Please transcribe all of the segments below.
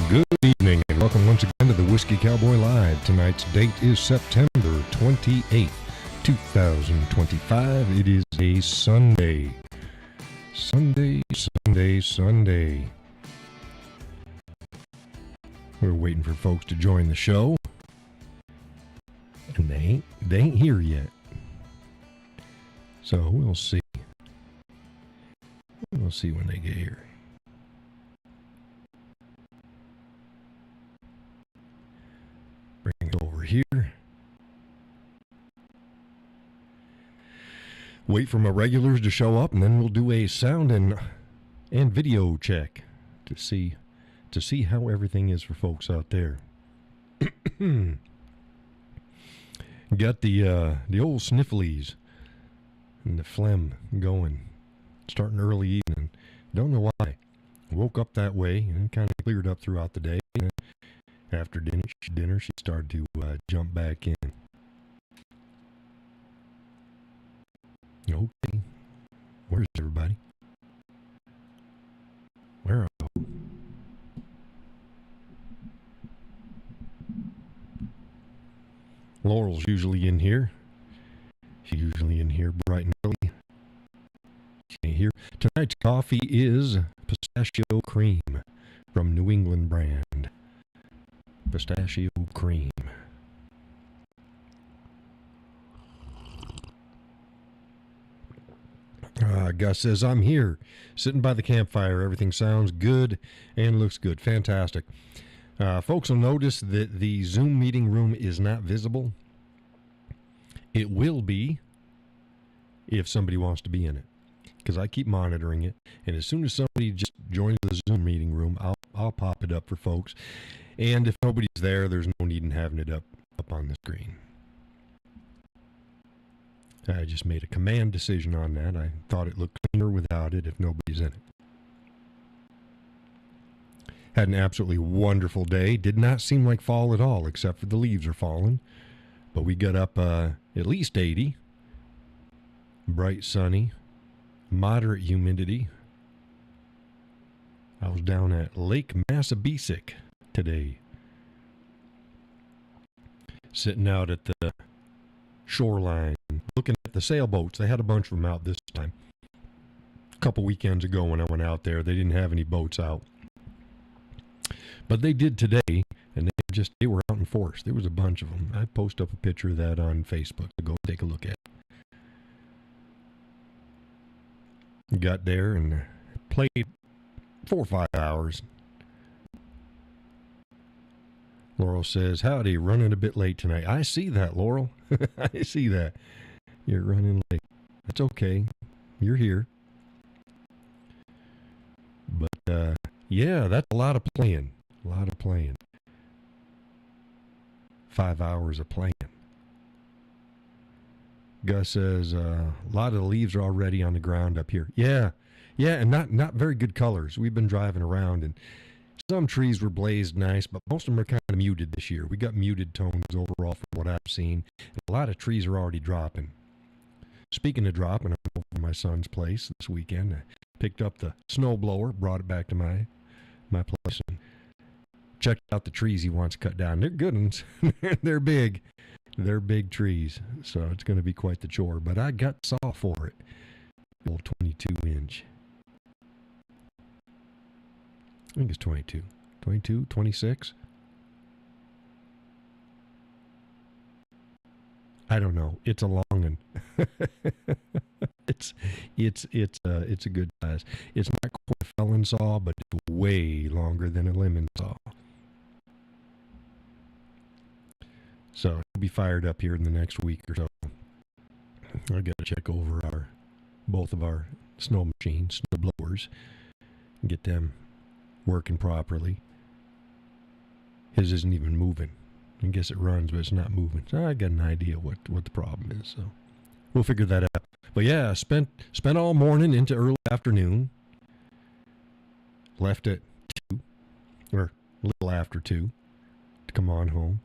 Good evening and welcome once again to the Whiskey Cowboy Live. Tonight's date is September 28th, 2025. It is a Sunday. Sunday. We're waiting for folks to join the show. And they ain't here yet. So we'll see. We'll see when they get here. Bring it over here. Wait for my regulars to show up, and then we'll do a sound and video check to see how everything is for folks out there. Got the old snifflies and the phlegm going, starting early evening. Don't know why. Woke up that way and kind of cleared up throughout the day. And after dinner, she started to jump back in. Okay, where's everybody? Where are they? Laurel's usually in here. She's usually in here bright and early. Here. Tonight's coffee is pistachio cream from New England brand. Pistachio cream. Gus says, I'm here, sitting by the campfire. Everything sounds good and looks good. Fantastic. Folks will notice that the Zoom meeting room is not visible. It will be if somebody wants to be in it, because I keep monitoring it. And as soon as somebody just joins the Zoom meeting room, I'll pop it up for folks. And if nobody's there, there's no need in having it up on the screen. I just made a command decision on that. I thought it looked cleaner without it if nobody's in it. Had an absolutely wonderful day. Did not seem like fall at all, except for the leaves are falling. But we got up at least 80. Bright, sunny, moderate humidity. I was down at Lake Massabesic today, sitting out at the shoreline, looking at the sailboats. They had a bunch of them out this time. A couple weekends ago when I went out there, they didn't have any boats out. But they did today, and they were out in force. There was a bunch of them. I post up a picture of that on Facebook to go take a look at. Got there and played 4 or 5 hours. Laurel says, howdy, running a bit late tonight. I see that, Laurel. I see that. You're running late. That's okay. You're here. But, yeah, that's a lot of playing. 5 hours of playing. Gus says, a lot of the leaves are already on the ground up here. Yeah, and not very good colors. We've been driving around, and some trees were blazed nice, but most of them are kind of muted this year. We got muted tones overall from what I've seen. And a lot of trees are already dropping. Speaking of dropping, I went over to my son's place this weekend. I picked up the snow blower, brought it back to my place, and checked out the trees he wants cut down. They're good ones. They're big. They're big trees, so it's going to be quite the chore. But I got saw for it. Old 22-inch. I think it's 22. 22, 26? I don't know. It's a long one. it's a good size. It's not quite a felon saw, but it's way longer than a lemon saw. So it'll be fired up here in the next week or so. I got to check over both of our snow machines, snow blowers, and get them working properly. His isn't even moving. I guess it runs, but it's not moving. So I got an idea what the problem is. So we'll figure that out. But yeah, spent all morning into early afternoon. Left at 2, or a little after 2, to come on home.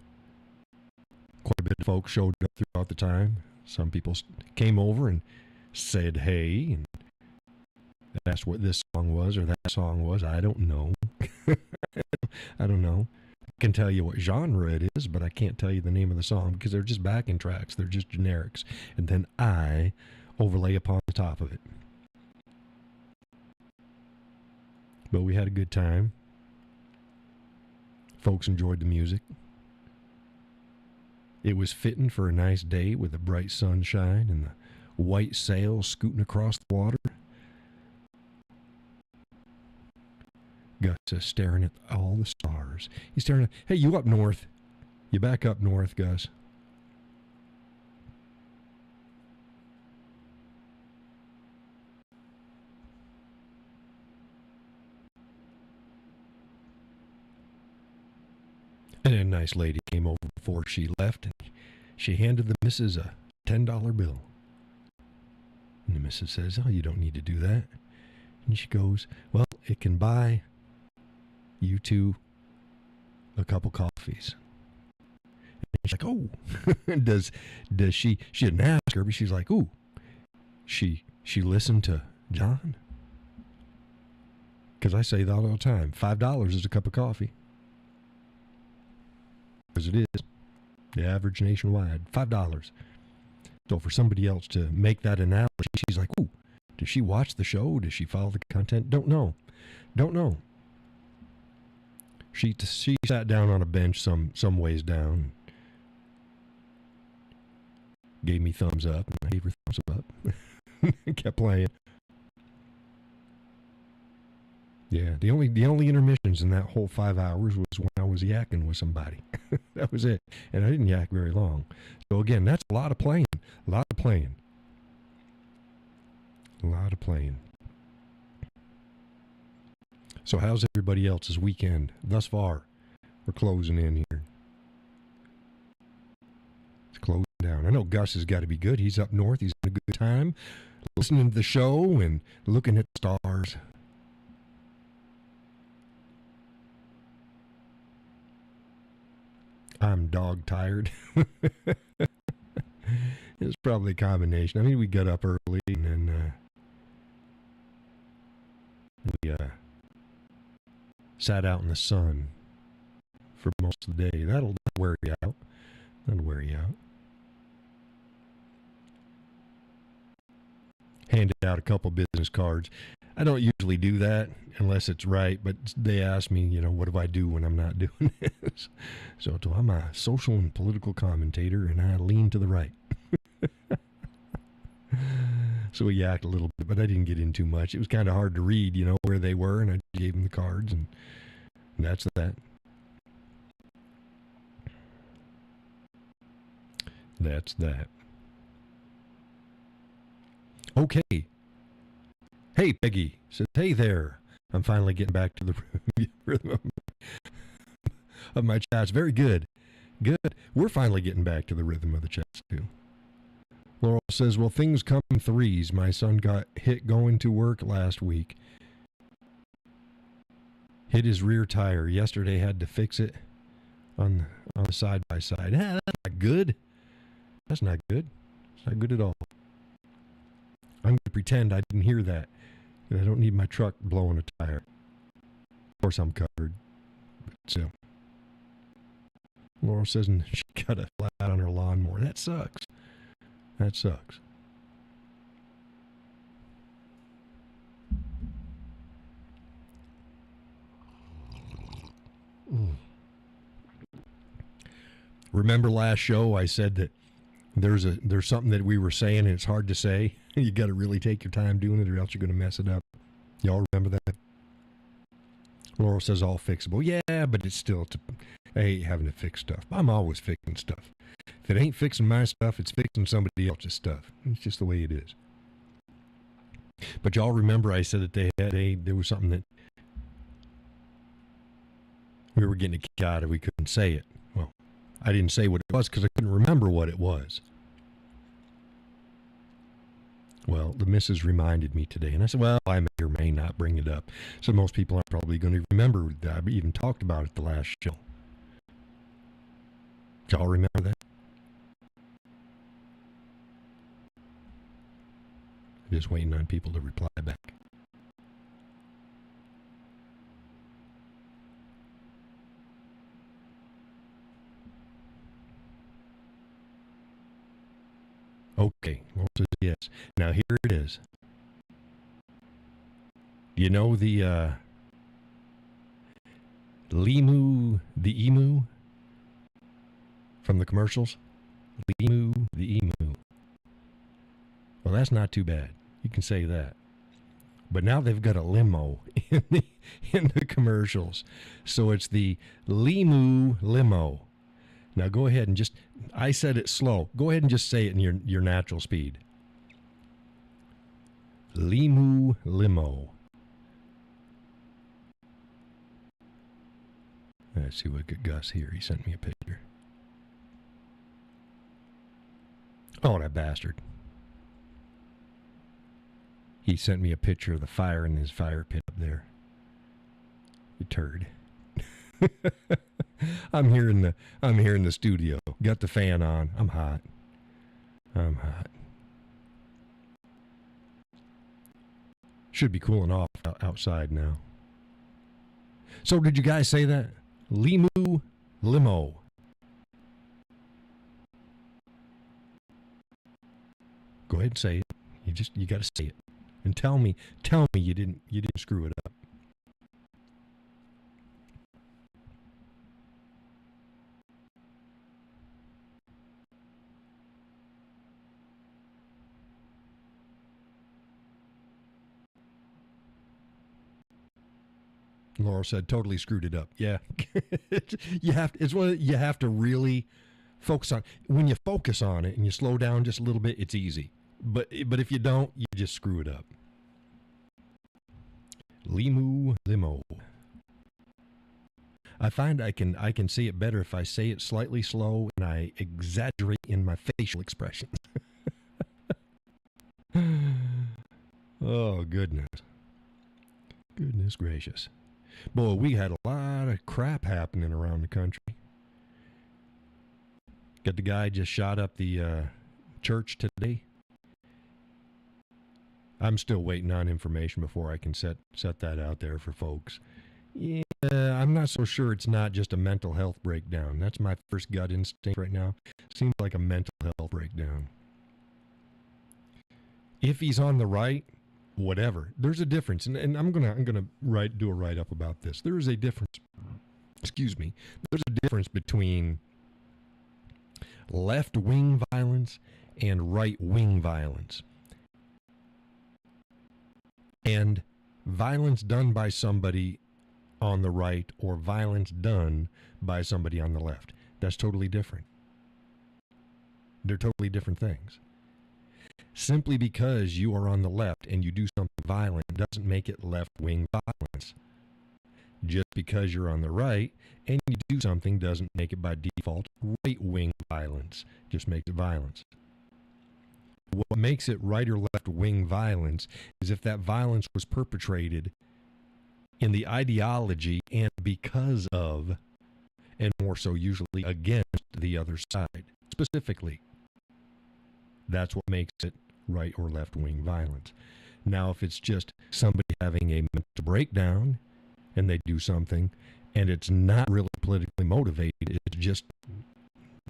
Quite a bit of folks showed up throughout the time. Some people came over and said hey, and asked what this song was or that song was. I don't know. I don't know. I can tell you what genre it is, but I can't tell you the name of the song because they're just backing tracks. They're just generics. And then I overlay upon the top of it. But we had a good time. Folks enjoyed the music. It was fitting for a nice day with the bright sunshine and the white sails scooting across the water. Gus is staring at all the stars. He's staring at, hey, you up north. You back up north, Gus. And a nice lady came over before she left, and she handed the missus a $10 bill. And the missus says, oh, you don't need to do that. And she goes, well, it can buy you two a couple coffees. And she's like, oh, does she didn't ask her, but she's like, ooh, she listened to John? Because I say that all the time. $5 is a cup of coffee. Because it is. The average nationwide, $5. So for somebody else to make that analogy, she's like, ooh, does she watch the show? Does she follow the content? Don't know. She sat down on a bench some ways down, gave me thumbs up, and I gave her thumbs up. Kept playing. Yeah, the only intermissions in that whole 5 hours was when I was yakking with somebody. That was it. And I didn't yak very long. So again, that's a lot of playing. So how's everybody else's weekend thus far? We're closing in here. It's closing down. I know Gus has got to be good. He's up north. He's having a good time listening to the show and looking at the stars. I'm dog tired. It's probably a combination. I mean, we got up early and then we sat out in the sun for most of the day. That'll wear you out. Handed out a couple business cards. I don't usually do that unless it's right, but they ask me, what do I do when I'm not doing this? So I'm a social and political commentator, and I lean to the right. So we yacked a little bit, but I didn't get in too much. It was kind of hard to read, where they were, and I gave them the cards, and that's that. That's that. Okay. Hey, Peggy says, hey there. I'm finally getting back to the rhythm of my chats. Very good. Good. We're finally getting back to the rhythm of the chats, too. Laurel says, well, things come in threes. My son got hit going to work last week. Hit his rear tire. Yesterday had to fix it on the side-by-side. That's not good. That's not good. It's not good at all. I'm going to pretend I didn't hear that. I don't need my truck blowing a tire. Of course, I'm covered. But still. Laurel says she got a flat on her lawnmower. That sucks. Remember last show I said that there's something that we were saying and it's hard to say. You got to really take your time doing it or else you're going to mess it up. Y'all remember that? Laurel says all fixable. Yeah, but it's still, I hate having to fix stuff. I'm always fixing stuff. If it ain't fixing my stuff, it's fixing somebody else's stuff. It's just the way it is. But y'all remember I said that there was something that we were getting a kick out of. We couldn't say it. Well, I didn't say what it was because I couldn't remember what it was. Well, the missus reminded me today, and I said, well, I may or may not bring it up. So most people aren't probably going to remember that I even talked about it the last show. Y'all remember that? Just waiting on people to reply back. Okay, Laurel says yes. Now here it is. You know the the emu from the commercials? The emu. Well, that's not too bad. You can say that. But now they've got a limo in the commercials. So it's the Limu limo. Now go ahead and I said it slow. Go ahead and just say it in your natural speed. Limu limo. Let's see what Gus here. He sent me a picture. Oh, that bastard. He sent me a picture of the fire in his fire pit up there. You turd. I'm here in the studio. Got the fan on. I'm hot. Should be cooling off outside now. So did you guys say that? Limu limo. Go ahead and say it. You got to say it. And tell me you didn't screw it up. Laurel said totally screwed it up. Yeah. you have to really focus on. When you focus on it and you slow down just a little bit, it's easy. But if you don't, you just screw it up. Limu limo. I find I can say it better if I say it slightly slow and I exaggerate in my facial expressions. Oh, goodness. Goodness gracious. Boy, we had a lot of crap happening around the country. Got the guy just shot up the church today. I'm still waiting on information before I can set that out there for folks. Yeah, I'm not so sure it's not just a mental health breakdown. That's my first gut instinct right now. Seems like a mental health breakdown. If he's on the right, whatever. There's a difference, and I'm gonna do a write up about this. There is a difference. Excuse me. There's a difference between left-wing violence and right-wing violence. And violence done by somebody on the right or violence done by somebody on the left. That's totally different. They're totally different things. Simply because you are on the left and you do something violent doesn't make it left-wing violence. Just because you're on the right and you do something doesn't make it by default right-wing violence. Just makes it violence. What makes it right or left-wing violence is if that violence was perpetrated in the ideology and because of, and more so usually against the other side, specifically. That's what makes it right or left-wing violence. Now, if it's just somebody having a mental breakdown and they do something and it's not really politically motivated, it's just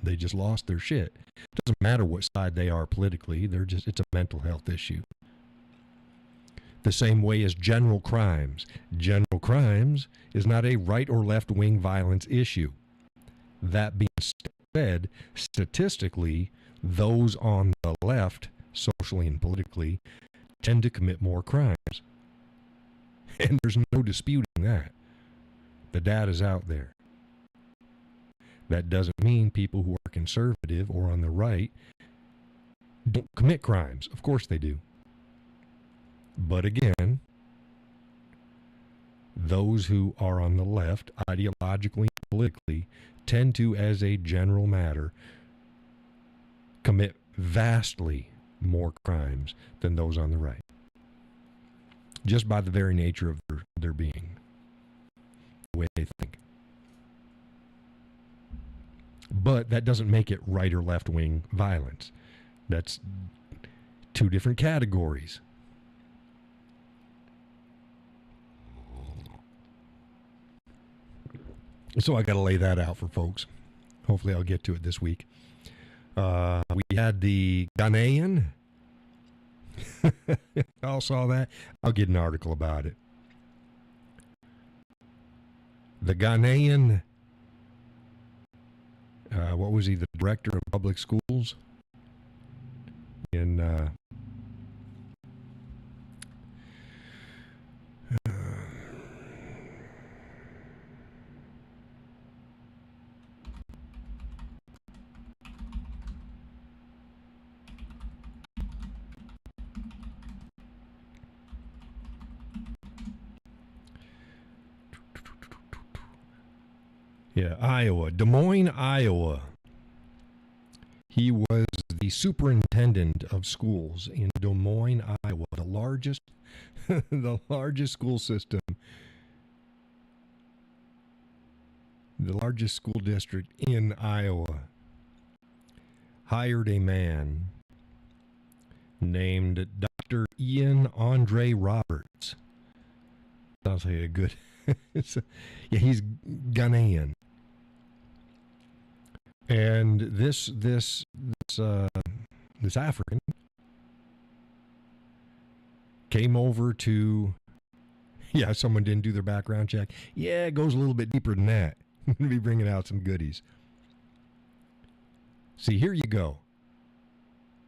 they just lost their shit. It doesn't matter what side they are politically, it's a mental health issue. The same way as general crimes. General crimes is not a right or left-wing violence issue. That being said, statistically, those on the left, socially and politically, tend to commit more crimes. And there's no disputing that. The data's out there. That doesn't mean people who are conservative or on the right don't commit crimes. Of course they do. But again, those who are on the left, ideologically and politically, tend to, as a general matter, commit vastly more crimes than those on the right. Just by the very nature of their being, the way they think. But that doesn't make it right or left-wing violence. That's two different categories. So I got to lay that out for folks. Hopefully I'll get to it this week. We had the Ghanaian. Y'all saw that? I'll get an article about it. The Ghanaian, what was he, the director of public schools in Iowa, Des Moines, Iowa. He was the superintendent of schools in Des Moines, Iowa, the largest, the largest school system, the largest school district in Iowa. Hired a man named Dr. Ian Andre Roberts. Sounds like a good. He's Ghanaian. And this African came over to, someone didn't do their background check. Yeah, it goes a little bit deeper than that. I'm going to be bringing out some goodies. See, here you go.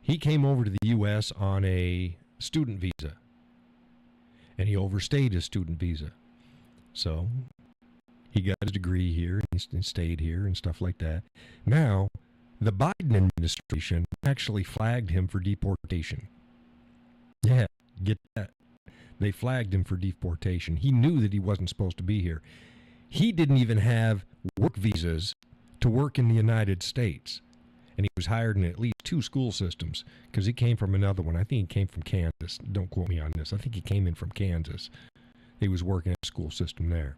He came over to the U.S. on a student visa, and he overstayed his student visa. So he got his degree here, and he stayed here and stuff like that. Now, the Biden administration actually flagged him for deportation. Yeah, get that. They flagged him for deportation. He knew that he wasn't supposed to be here. He didn't even have work visas to work in the United States. And he was hired in at least 2 school systems because he came from another one. I think he came from Kansas. Don't quote me on this. I think he came in from Kansas. He was working at a school system there.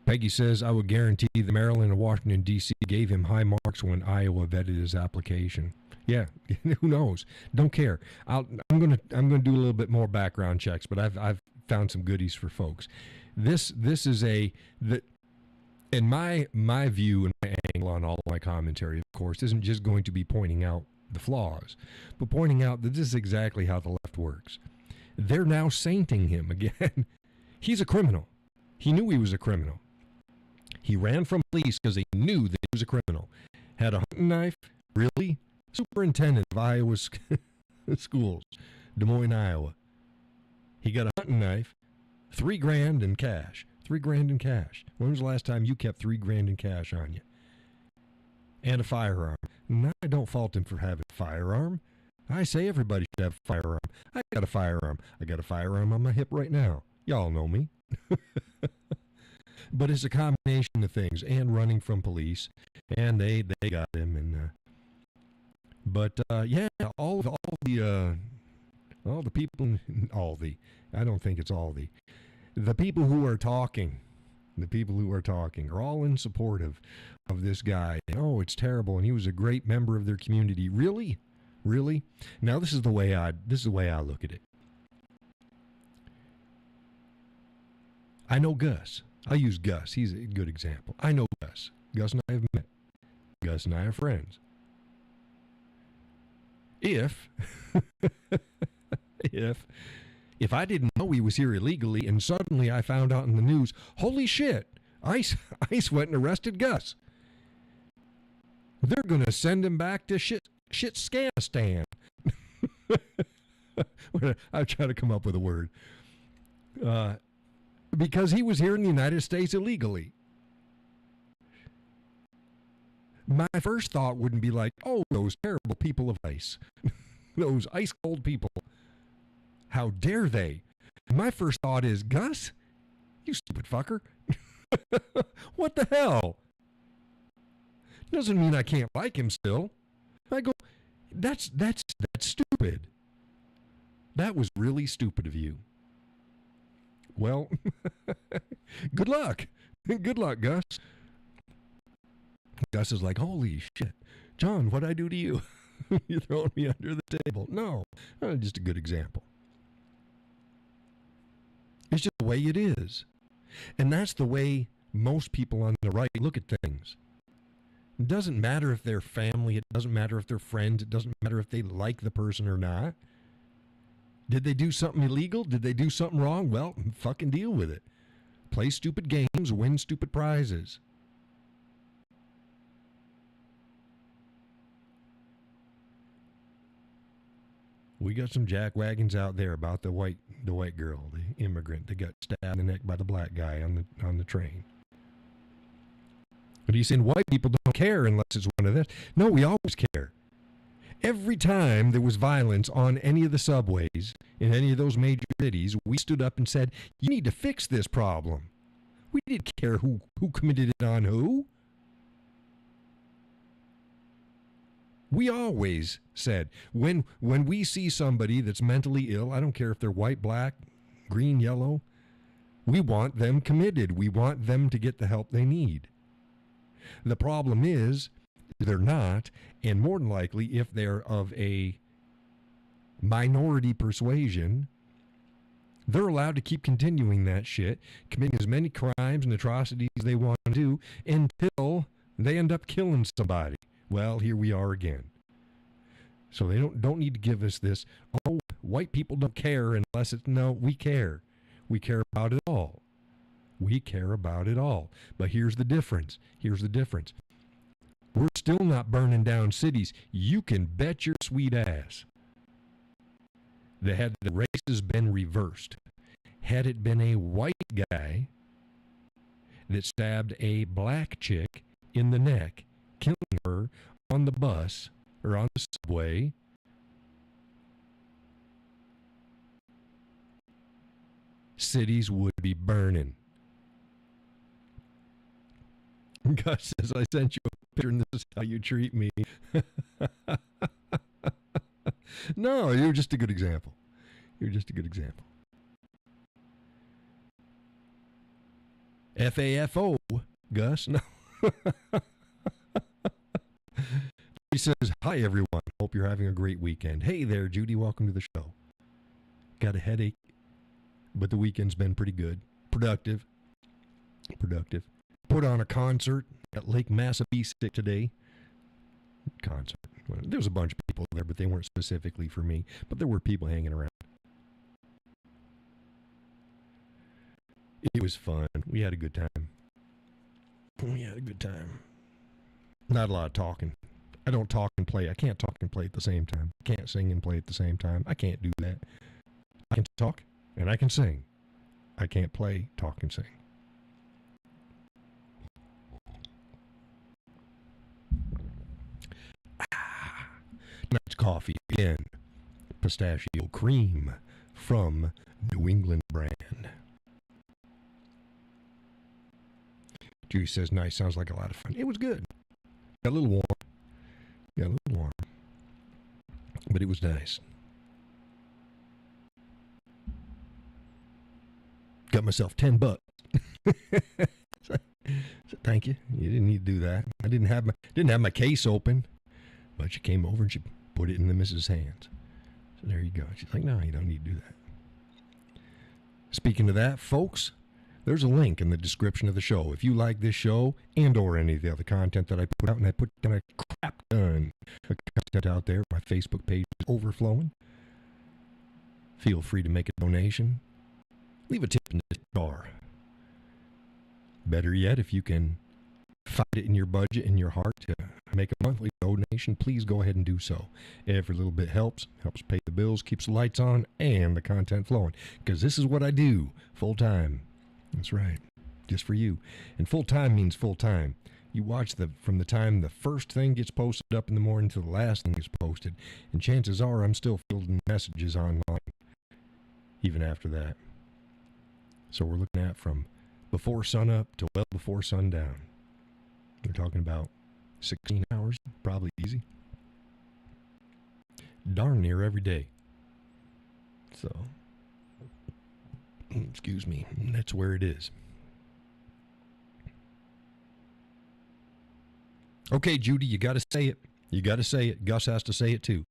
Peggy says, I would guarantee that Maryland and Washington, D.C. gave him high marks when Iowa vetted his application. Yeah, who knows? Don't care. I'm gonna do a little bit more background checks, but I've found some goodies for folks. This is in my view and my angle on all my commentary, of course, isn't just going to be pointing out the flaws, but pointing out that this is exactly how the left works. They're now sainting him again. He's a criminal. He knew he was a criminal. He ran from police because he knew that he was a criminal. Had a hunting knife. Really? Superintendent of Iowa schools, Des Moines, Iowa. He got a hunting knife, $3,000 in cash. $3,000 in cash. When was the last time you kept $3,000 in cash on you? And a firearm. Now, I don't fault him for having a firearm. I say everybody should have a firearm. I got a firearm. I got a firearm on my hip right now. Y'all know me. But it's a combination of things, and running from police, and they got him, and all the people, I don't think it's all the people who are talking. The people who are talking are all in support of this guy. Oh, it's terrible, and he was a great member of their community. Really? Really? Now this is the way I look at it. I know Gus. I'll use Gus. He's a good example. I know Gus. Gus and I have met. Gus and I are friends. If I didn't know he was here illegally and suddenly I found out in the news, holy shit, ICE went and arrested Gus. They're going to send him back to Shitscanistan. I'm trying to come up with a word. Because he was here in the United States illegally. My first thought wouldn't be like, oh, those terrible people of ICE. Those ice-cold people. How dare they? My first thought is, Gus, you stupid fucker. What the hell? Doesn't mean I can't like him still. I go, that's stupid. That was really stupid of you. Well, good luck. Good luck, Gus. Gus is like, holy shit. John, what'd I do to you? You're throwing me under the table. No, just a good example. It's just the way it is. And that's the way most people on the right look at things. It doesn't matter if they're family. It doesn't matter if they're friends. It doesn't matter if they like the person or not. Did they do something illegal? Did they do something wrong? Well, fucking deal with it. Play stupid games, win stupid prizes. We got some jackwagons out there about the white girl, the immigrant that got stabbed in the neck by the black guy on the train. But he's saying white people don't care unless it's one of this. No, we always care. Every time there was violence on any of the subways in any of those major cities, we stood up and said, you need to fix this problem. We didn't care who committed it on who. We always said, when we see somebody that's mentally ill, I don't care if they're white, black, green, yellow, we want them committed. We want them to get the help they need. The problem is, they're not, and more than likely, if they're of a minority persuasion, they're allowed to keep continuing that shit, committing as many crimes and atrocities as they want to do until they end up killing somebody. Well, here we are again. So they don't need to give us this, oh, white people don't care unless it's, no, we care. We care about it all. We care about it all. But here's the difference. Here's the difference. We're still not burning down cities. You can bet your sweet ass that had the races been reversed, had it been a white guy that stabbed a black chick in the neck, killing her on the bus or on the subway, cities would be burning. Gus says, I sent you a picture and this is how you treat me. No, you're just a good example. You're just a good example. FAFO, Gus. No. He says, hi, everyone. Hope you're having a great weekend. Hey there, Judy. Welcome to the show. Got a headache, but the weekend's been pretty good. Productive. Put on a concert at Lake Massabesic today. Concert. Well, there was a bunch of people there, but they weren't specifically for me. But there were people hanging around. It was fun. We had a good time. Not a lot of talking. I don't talk and play. I can't talk and play at the same time. I can't sing and play at the same time. I can't do that. I can talk and I can sing. I can't play, talk, and sing. Tonight's coffee again. Pistachio cream from New England brand. Judy says, nice. Sounds like a lot of fun. It was good. Got a little warm. But it was nice. Got myself $10. So, thank you. You didn't need to do that. I didn't have my case open, but she came over and she put it in the missus' hands. So there you go. She's like, no, you don't need to do that. Speaking of that, folks, there's a link in the description of the show. If you like this show and or any of the other content that I put out, and I put down a crap ton of content out there, my Facebook page is overflowing. Feel free to make a donation. Leave a tip in the jar. Better yet, if you can find it in your budget, in your heart, to make a monthly donation, please go ahead and do so. Every little bit helps pay the bills, keeps the lights on, and the content flowing. Because this is what I do full time. That's right. Just for you. And full time means full time. You watch from the time the first thing gets posted up in the morning to the last thing gets posted. And chances are I'm still fielding messages online even after that. So we're looking at from before sun up to well before sundown. They're talking about 16 hours, probably easy. Darn near every day. So, excuse me, that's where it is. Okay, Judy, you got to say it. You got to say it. Gus has to say it too.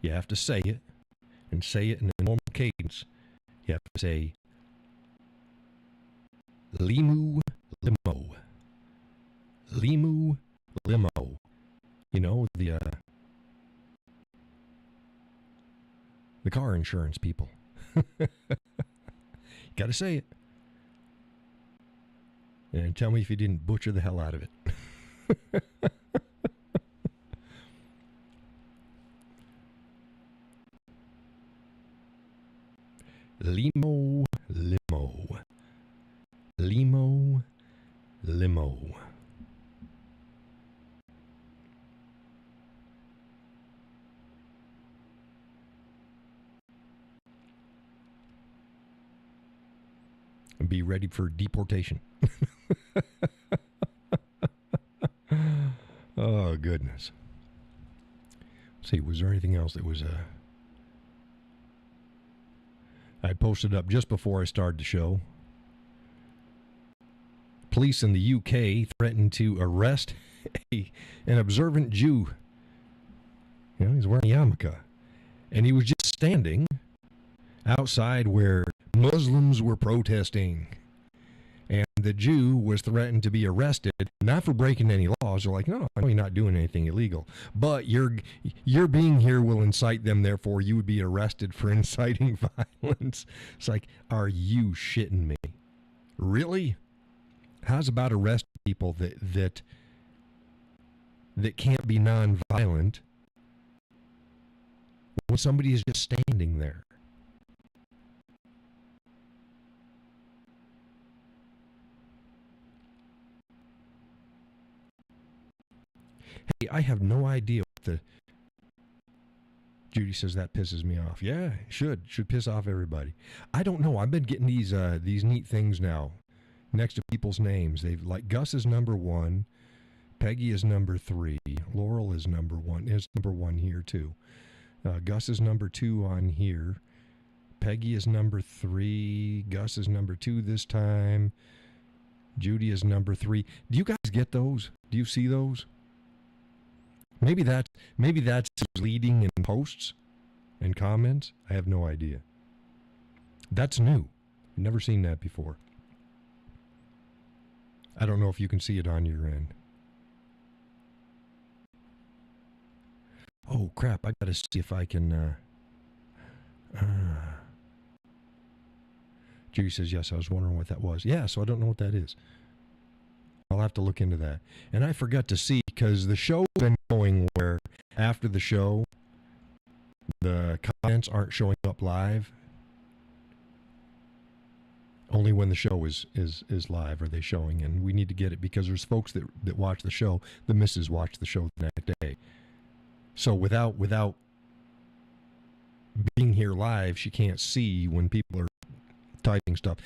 You have to say it, and say it in a normal cadence. You have to say, Limu Limo. Limu Limo. The car insurance people. Got to say it. And tell me if you didn't butcher the hell out of it. Limo, limo. Limo, limo. And be ready for deportation. Oh, goodness. Let's see, was there anything else that was... I posted up just before I started the show. Police in the UK threatened to arrest an observant Jew. You know, he's wearing a yarmulke. And he was just standing outside where Muslims were protesting. And the Jew was threatened to be arrested, not for breaking any laws. They're like, no, I know you're not doing anything illegal. But your being here will incite them, therefore you would be arrested for inciting violence. It's like, are you shitting me? Really? How's about arresting people that can't be nonviolent when somebody is just standing there? Hey, I have no idea what the... Judy says that pisses me off. Yeah, it should piss off everybody. I don't know. I've been getting these neat things now next to people's names. They've, like, Gus is number 1, Peggy is number 3, Laurel is number 1. Is number 1 here too. Gus is number 2 on here. Peggy is number 3. Gus is number 2 this time. Judy is number 3. Do you guys get those? Do you see those? Maybe that's leading in posts and comments. I have no idea. That's new. I've never seen that before. I don't know if you can see it on your end. Oh, crap. I got to see if I can... Judy says, yes, I was wondering what that was. Yeah, so I don't know what that is. I'll have to look into that. And I forgot to see, because the show's been going where after the show, the comments aren't showing up live. Only when the show is live are they showing, and we need to get it because there's folks that watch the show. The missus watch the show the next day. So without being here live, she can't see when people are typing stuff.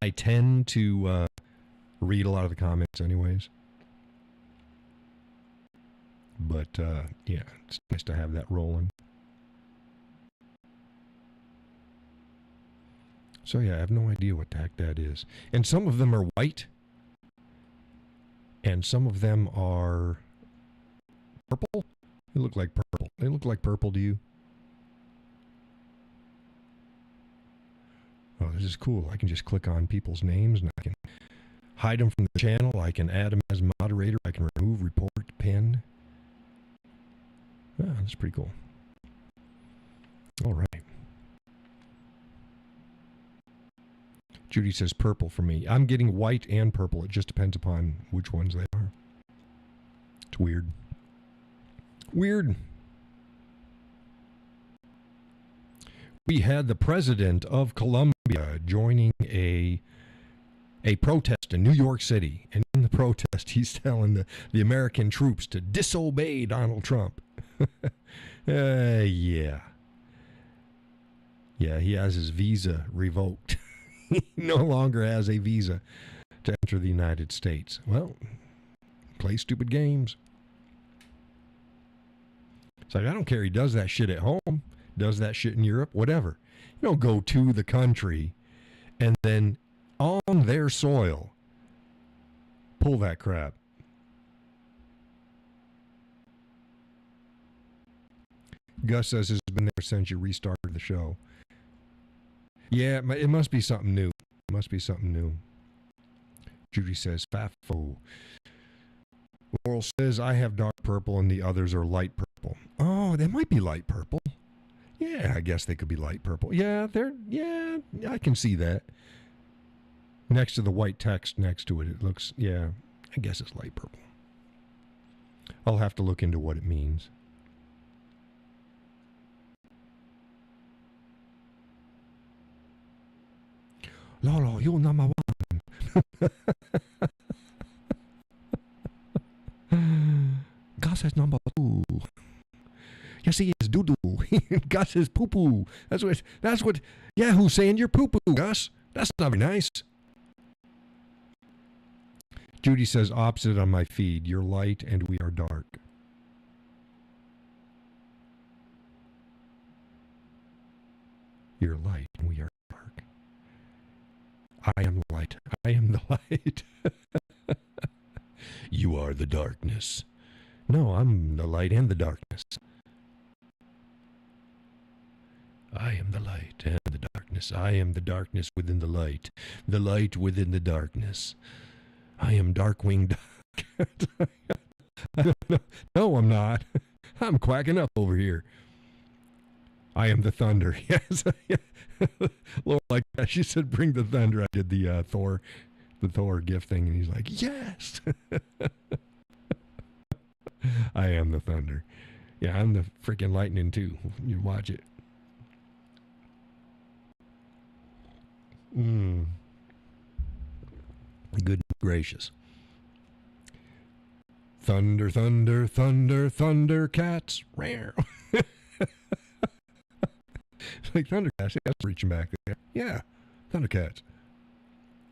I tend to read a lot of the comments anyways. But, yeah, it's nice to have that rolling. So, yeah, I have no idea what the heck that is. And some of them are white. And some of them are purple. They look like purple. They look like purple to you? Oh, this is cool. I can just click on people's names and I can hide them from the channel. I can add them as moderator. I can remove, report, pin. Ah, that's pretty cool. All right. Judy says purple for me. I'm getting white and purple. It just depends upon which ones they are. It's weird. Weird. We had the president of Colombia joining a protest in New York City. And in the protest, he's telling the American troops to disobey Donald Trump. Yeah. Yeah, he has his visa revoked. He no longer has a visa to enter the United States. Well, play stupid games. It's like, I don't care. He does that shit at home, does that shit in Europe, whatever. You don't go to the country and then on their soil pull that crap. Gus says it's been there since you restarted the show. Yeah, it must be something new. It must be something new. Judy says, Fafo. Laurel says, I have dark purple and the others are light purple. Oh, they might be light purple. Yeah, I guess they could be light purple. Yeah, I can see that. Next to the white text next to it, it looks, yeah, I guess it's light purple. I'll have to look into what it means. Lolo, you're number one. Gus is number two. Yes, he is doo-doo. Gus is poo-poo. That's what Yahoo's saying. You're poo-poo, Gus. That's not very nice. Judy says opposite on my feed. You're light and we are dark. You're light and we are dark. I am light. I am the light. You are the darkness. No, I'm the light and the darkness. I am the light and the darkness. I am the darkness within the light within the darkness. I am Darkwing Duck. No, I'm not. I'm quacking up over here. I am the thunder. Yes. Laura like that. She said, bring the thunder. I did the Thor gift thing, and he's like, yes. I am the thunder. Yeah, I'm the freaking lightning too. You watch it. Good gracious. Thunder, thunder, thunder, thunder cats. Rare. It's like Thundercats. Yeah, that's reaching back there. Yeah, Thundercats.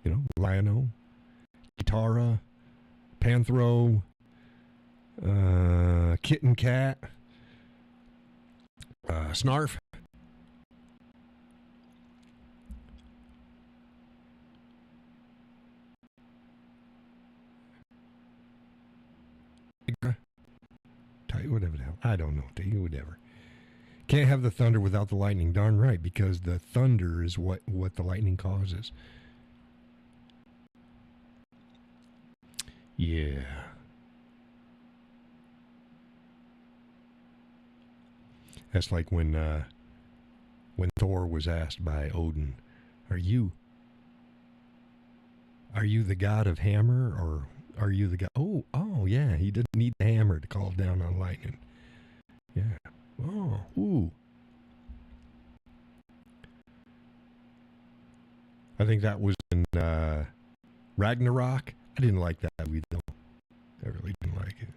You know, Lion-O, Kitara, Panthro, Kitten Cat, Snarf. Whatever the hell. I don't know. Whatever. Can't have the thunder without the lightning. Darn right, because the thunder is what the lightning causes. Yeah. That's like when Thor was asked by Odin, "Are you the god of hammer, or are you the god?" Oh, yeah. He didn't need the hammer to call down on lightning. Yeah. Oh, ooh. I think that was in Ragnarok. I didn't like that movie, though. I really didn't like it.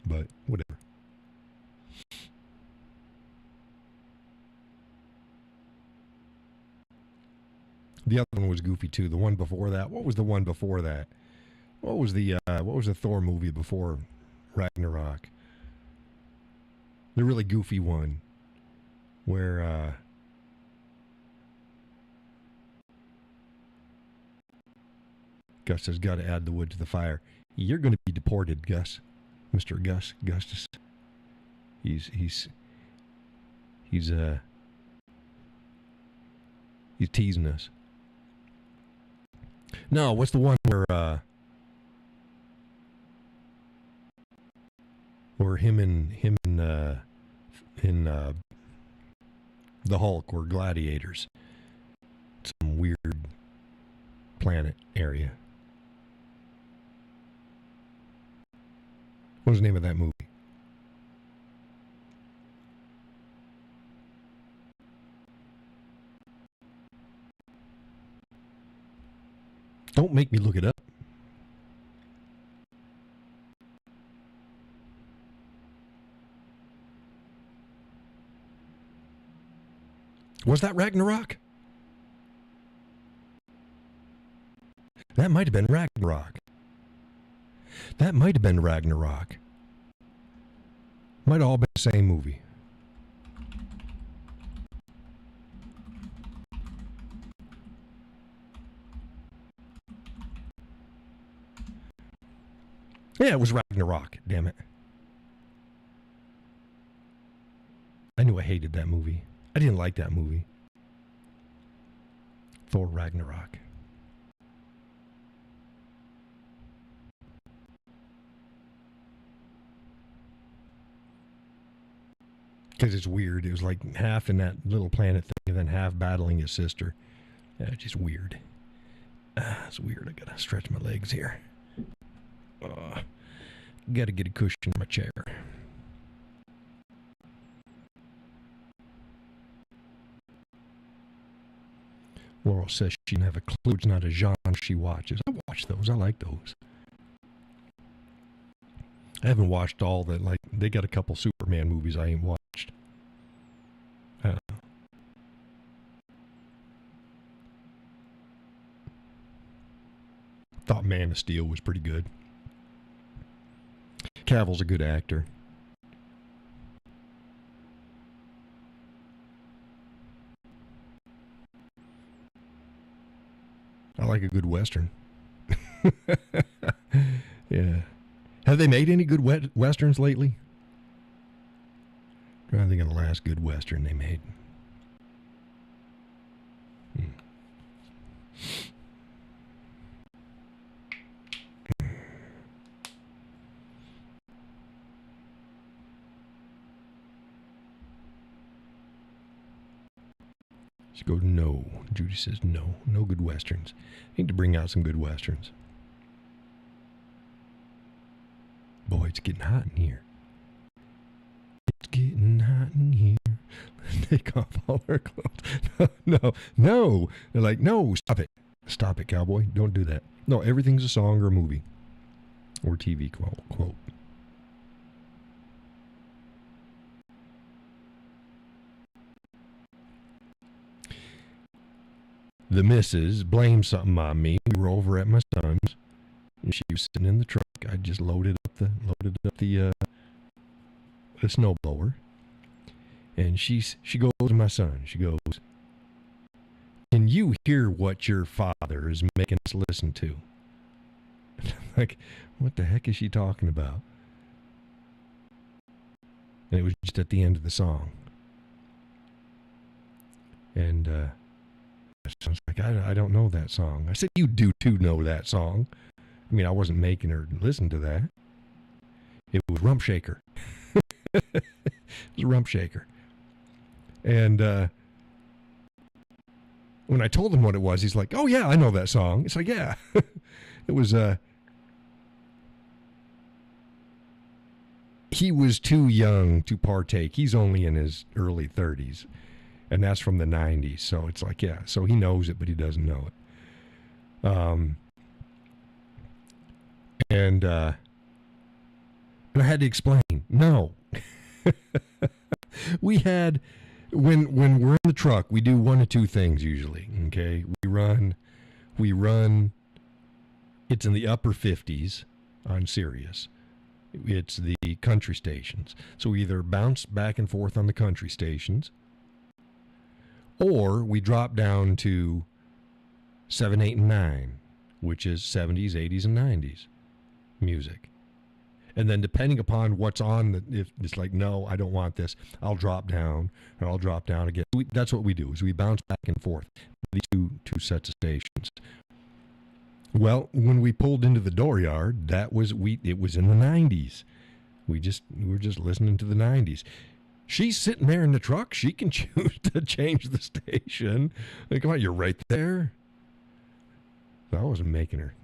But whatever. The other one was goofy too. The one before that. What was the one before that? What was the Thor movie before Ragnarok? The really goofy one where Gus has got to add the wood to the fire. You're going to be deported, Gus. Mr. Gustus. He's teasing us. No, what's the one where him and the Hulk were gladiators? Some weird planet area. What was the name of that movie? Don't make me look it up. Was that Ragnarok? That might have been Ragnarok. That might have been Ragnarok. Might have all been the same movie. Yeah, it was Ragnarok. Damn it. I knew I hated that movie. I didn't like that movie. Thor Ragnarok. Because it's weird. It was like half in that little planet thing and then half battling his sister. Yeah, it's just weird. It's weird. I gotta stretch my legs here. Gotta get a cushion in my chair. Laurel says she doesn't have a clue. It's not a genre she watches. I watch those. I like those. I haven't watched all that. Like, they got a couple Superman movies I ain't watched. Thought Man of Steel was pretty good. Cavill's a good actor. I like a good Western. Yeah. Have they made any good Westerns lately? I'm trying to think of the last good Western they made. She goes, no. Judy says, no. No good Westerns. Need to bring out some good Westerns. Boy, it's getting hot in here. It's getting hot in here. Let's take off all our clothes. No. They're like, no, stop it. Stop it, Cowboy. Don't do that. No, everything's a song or a movie. Or TV quote. The missus blamed something on me. We were over at my son's, and she was sitting in the truck. I just loaded up the snowblower, and she goes to my son. She goes, "Can you hear what your father is making us listen to?" And I'm like, what the heck is she talking about? And it was just at the end of the song, and I was like, I don't know that song. I said, you do too know that song. I mean, I wasn't making her listen to that. It was Rump Shaker. It was Rump Shaker. And when I told him what it was, he's like, oh, yeah, I know that song. It's like, yeah. It was, he was too young to partake. He's only in his early 30s. And that's from the 90s. So it's like, yeah. So he knows it, but he doesn't know it. And I had to explain. No. We had, when we're in the truck, we do one of two things usually. Okay. We run, it's in the upper 50s on Sirius. It's the country stations. So we either bounce back and forth on the country stations, or we drop down to 7, 8, and 9, which is 70s, 80s, and 90s music. And then depending upon what's on, if it's like, no, I don't want this, I'll drop down, or I'll drop down again. That's what we do, is we bounce back and forth, these two sets of stations. Well, when we pulled into the dooryard, it was in the 90s. We were just listening to the 90s. She's sitting there in the truck. She can choose to change the station. Like, come on, you're right there. So I wasn't making her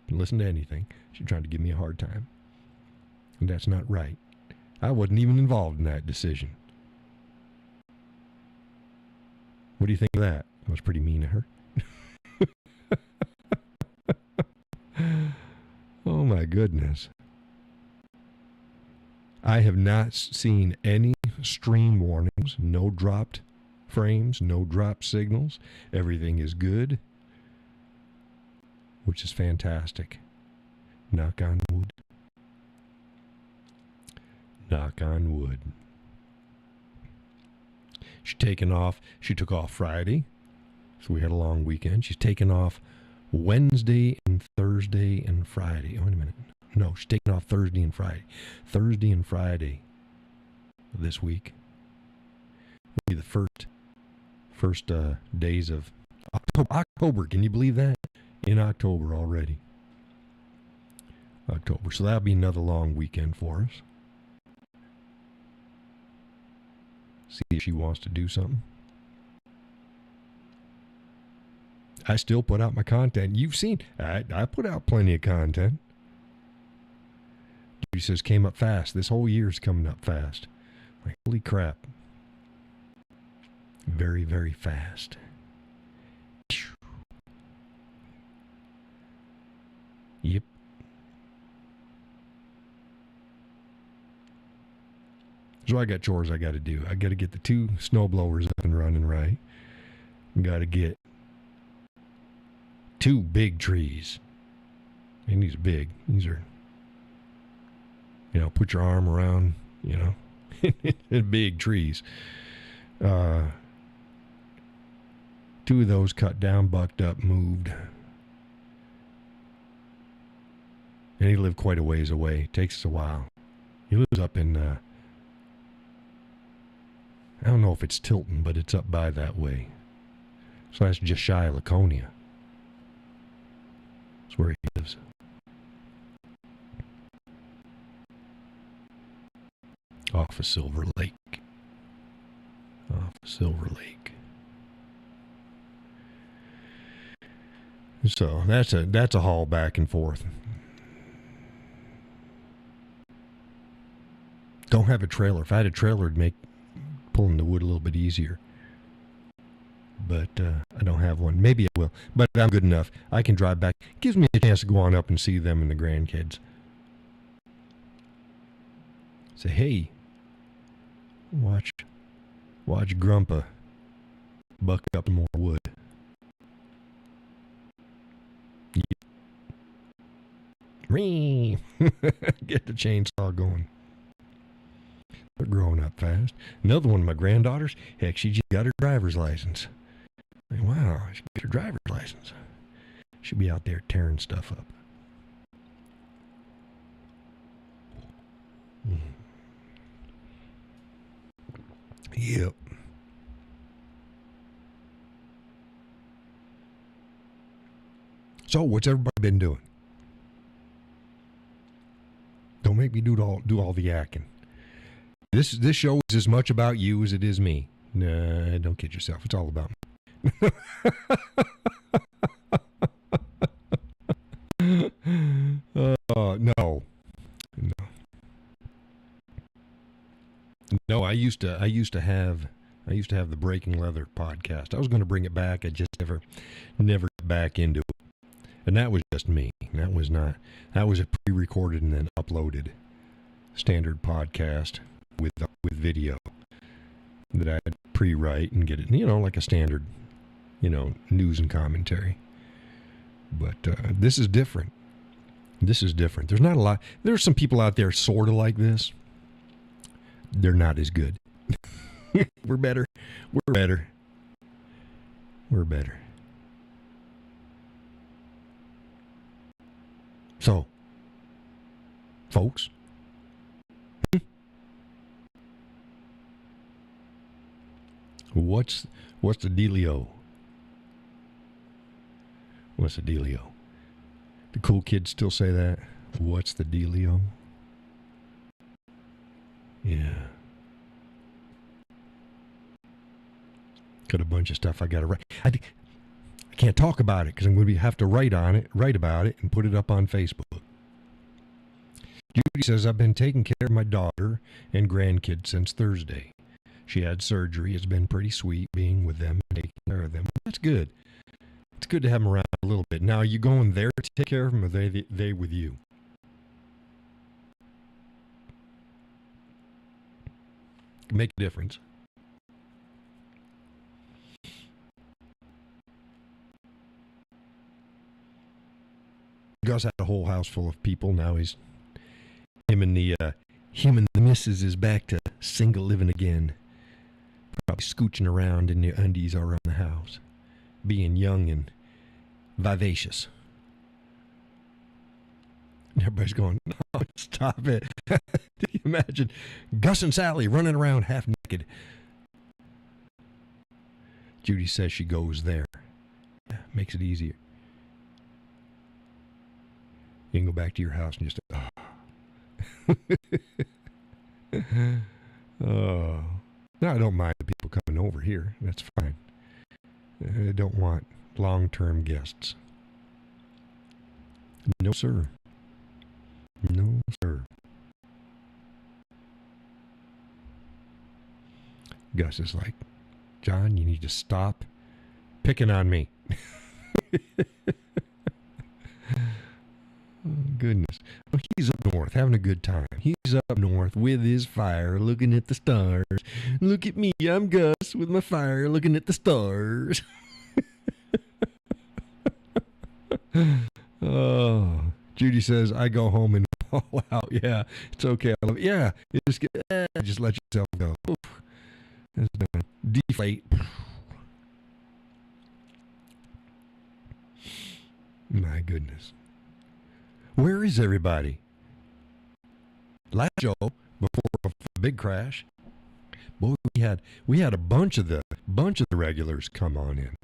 listen to anything. She tried to give me a hard time. And that's not right. I wasn't even involved in that decision. What do you think of that? I was pretty mean to her. Oh my goodness. I have not seen any stream warnings, no dropped frames, no dropped signals. Everything is good, which is fantastic. Knock on wood. Knock on wood. She's taken off. She took off Friday, so we had a long weekend. She's taken off Wednesday and Thursday and Friday. Oh, wait a minute. No, she's taking off Thursday and Friday. Thursday and Friday this week will be the first days of October. Can you believe that? In October already. October. So that'll be another long weekend for us. See if she wants to do something. I still put out my content. You've seen, I put out plenty of content. Judy says, came up fast. This whole year's coming up fast. Like, holy crap. Very, very fast. Yep. So I got chores I got to do. I got to get the 2 snow blowers up and running right. Got to get 2 big trees. And these are big. These are, put your arm around, big trees. 2 of those cut down, bucked up, moved. And he lived quite a ways away. Takes us a while. He lives up in, I don't know if it's Tilton, but it's up by that way. So that's just shy of Laconia. That's where he lives. Off of Silver Lake. So that's a haul back and forth. Don't have a trailer. If I had a trailer, it'd make pulling the wood a little bit easier. But I don't have one. Maybe I will. But I'm good enough. I can drive back. Gives me a chance to go on up and see them and the grandkids. Say, hey, watch Grandpa buck up more wood. Get the chainsaw going. They're growing up fast. Another one of my granddaughters, heck, she just got her driver's license. Like, wow, she got her driver's license. She'll be out there tearing stuff up. Yep. So, what's everybody been doing? Don't make me do all the acting. This show is as much about you as it is me. Nah, don't kid yourself. It's all about me. No. No, I used to have the Breaking Leather podcast. I was going to bring it back. I just never got back into it. And that was just me. That was a pre-recorded and then uploaded standard podcast with video that I had pre-write and get it, like a standard, news and commentary. But this is different. There's not a lot. There's some people out there sort of like this. They're not as good. We're better. So, folks, what's the dealio? What's the dealio? The cool kids still say that. What's the dealio? Yeah. Got a bunch of stuff I got to write. I can't talk about it because I'm going to have to write about it, and put it up on Facebook. Judy says, I've been taking care of my daughter and grandkids since Thursday. She had surgery. It's been pretty sweet being with them and taking care of them. That's good. It's good to have them around a little bit. Now, are you going there to take care of them, or are they with you? Make a difference. Gus had a whole house full of people. Now him and the missus is back to single living again. Probably scooching around in their undies around the house, being young and vivacious. And everybody's going, no, stop it. Can you imagine Gus and Sally running around half naked? Judy says she goes there. Yeah, makes it easier. You can go back to your house and just, oh. Now, I don't mind the people coming over here. That's fine. I don't want long-term guests. No, sir. No, sir. Gus is like, John, you need to stop picking on me. Oh, goodness. Well, he's up north having a good time. He's up north with his fire looking at the stars. Look at me, I'm Gus with my fire looking at the stars. Oh, Judy says, I go home and fall out. Yeah, it's okay. I love it. Yeah, you just let yourself go. Oof. That's done. Deflate. My goodness. Where is everybody? Last show, before the big crash, boy, we had a bunch of the regulars come on in.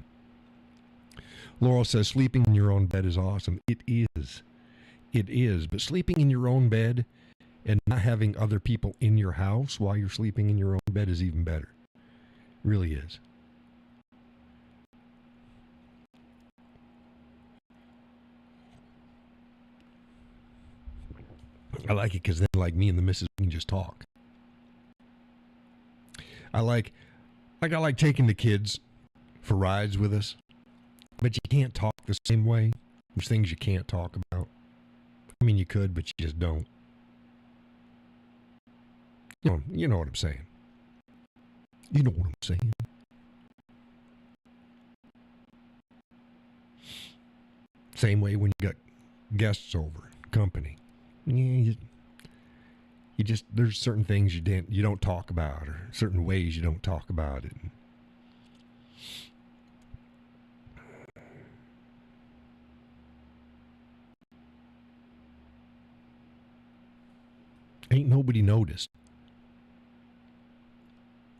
Laurel says sleeping in your own bed is awesome. It is. It is. But sleeping in your own bed and not having other people in your house while you're sleeping in your own bed is even better. Really is. I like it because then, like, me and the missus can just talk. I like taking the kids for rides with us, but you can't talk the same way. There's things you can't talk about. I mean, you could, but you just don't. You know what I'm saying. You know what I'm saying. Same way when you got guests over, company. Yeah, you just there's certain things you don't talk about, or certain ways you don't talk about it. Ain't nobody noticed.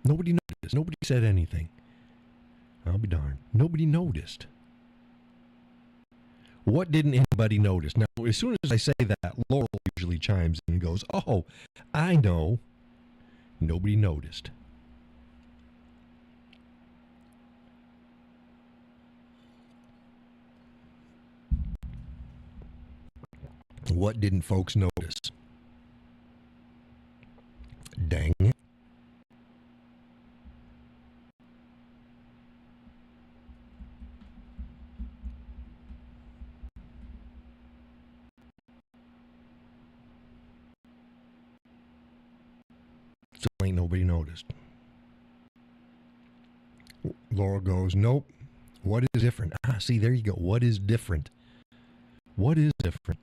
Nobody noticed. Nobody said anything. I'll be darned. Nobody noticed. What didn't anybody notice? Now, as soon as I say that, Laurel usually chimes in and goes, oh, I know. Nobody noticed. What didn't folks notice? Dang it. So ain't nobody noticed. Laurel goes, nope. What is different? See, there you go. What is different? What is different?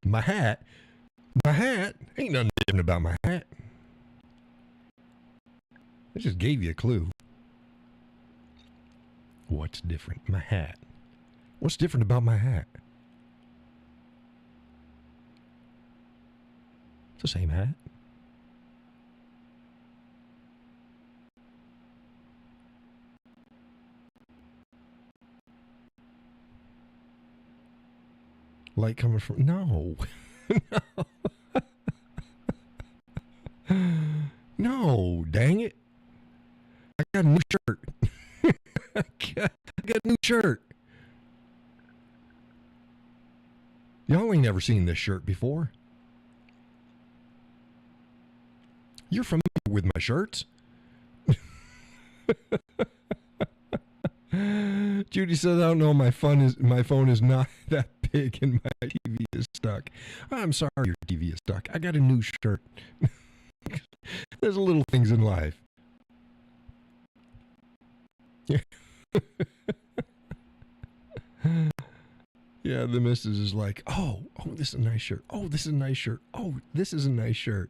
My hat? My hat? Ain't nothing different about my hat. I just gave you a clue. What's different? My hat. What's different about my hat? It's the same hat. Light coming from... No. No, dang it. I got a new shirt. I got a new shirt. Y'all ain't never seen this shirt before. You're familiar with my shirts. Judy says, I don't know, my phone is not that big and my TV is stuck. I'm sorry your TV is stuck. I got a new shirt. There's little things in life. Yeah, the missus is like, oh, this is a nice shirt. Oh, this is a nice shirt. Oh, this is a nice shirt.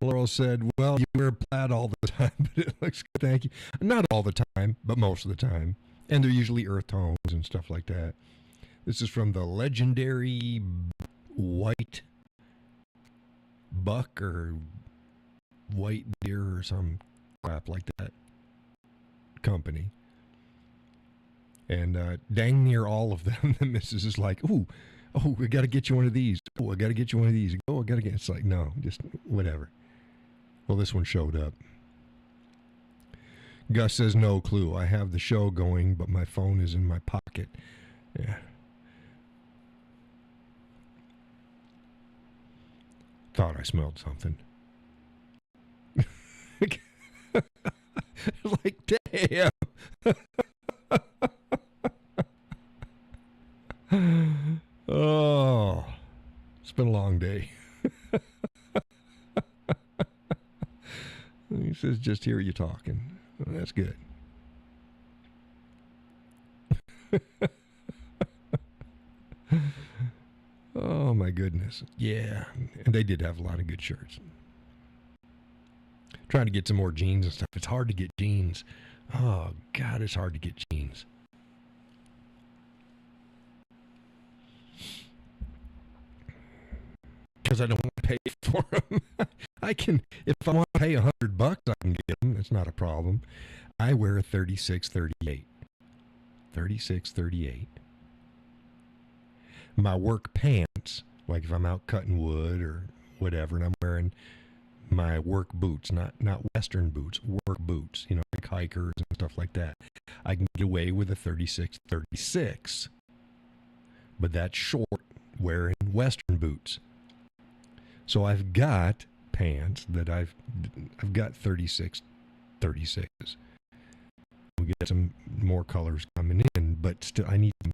Laurel said, well, you wear plaid all the time, but it looks good, thank you. Not all the time, but most of the time. And they're usually earth tones and stuff like that. This is from the legendary white Buck or White Deer or some crap like that company. And dang near all of them, the missus is like, oh, I got to get you one of these. Oh, I got to get you one of these. Oh, I got to get. It's like, no, just whatever. Well, this one showed up. Gus says, no clue. I have the show going, but my phone is in my pocket. Yeah. Thought I smelled something. Like, damn. Oh, it's been a long day. He says, just hear you talking. Well, that's good. Oh, my goodness. Yeah. And they did have a lot of good shirts. Trying to get some more jeans and stuff. It's hard to get jeans. Oh, God, it's hard to get jeans. Because I don't want to pay for them. I can, if I want to pay $100, I can get them. It's not a problem. I wear a 36-38. 36-38. My work pants, like if I'm out cutting wood or whatever, and I'm wearing my work boots, not Western boots, work boots, you know, like hikers and stuff like that. I can get away with a 36-36. But that's short wearing Western boots. So I've got pants that I've got 36-36s. We get some more colors coming in, but still I need some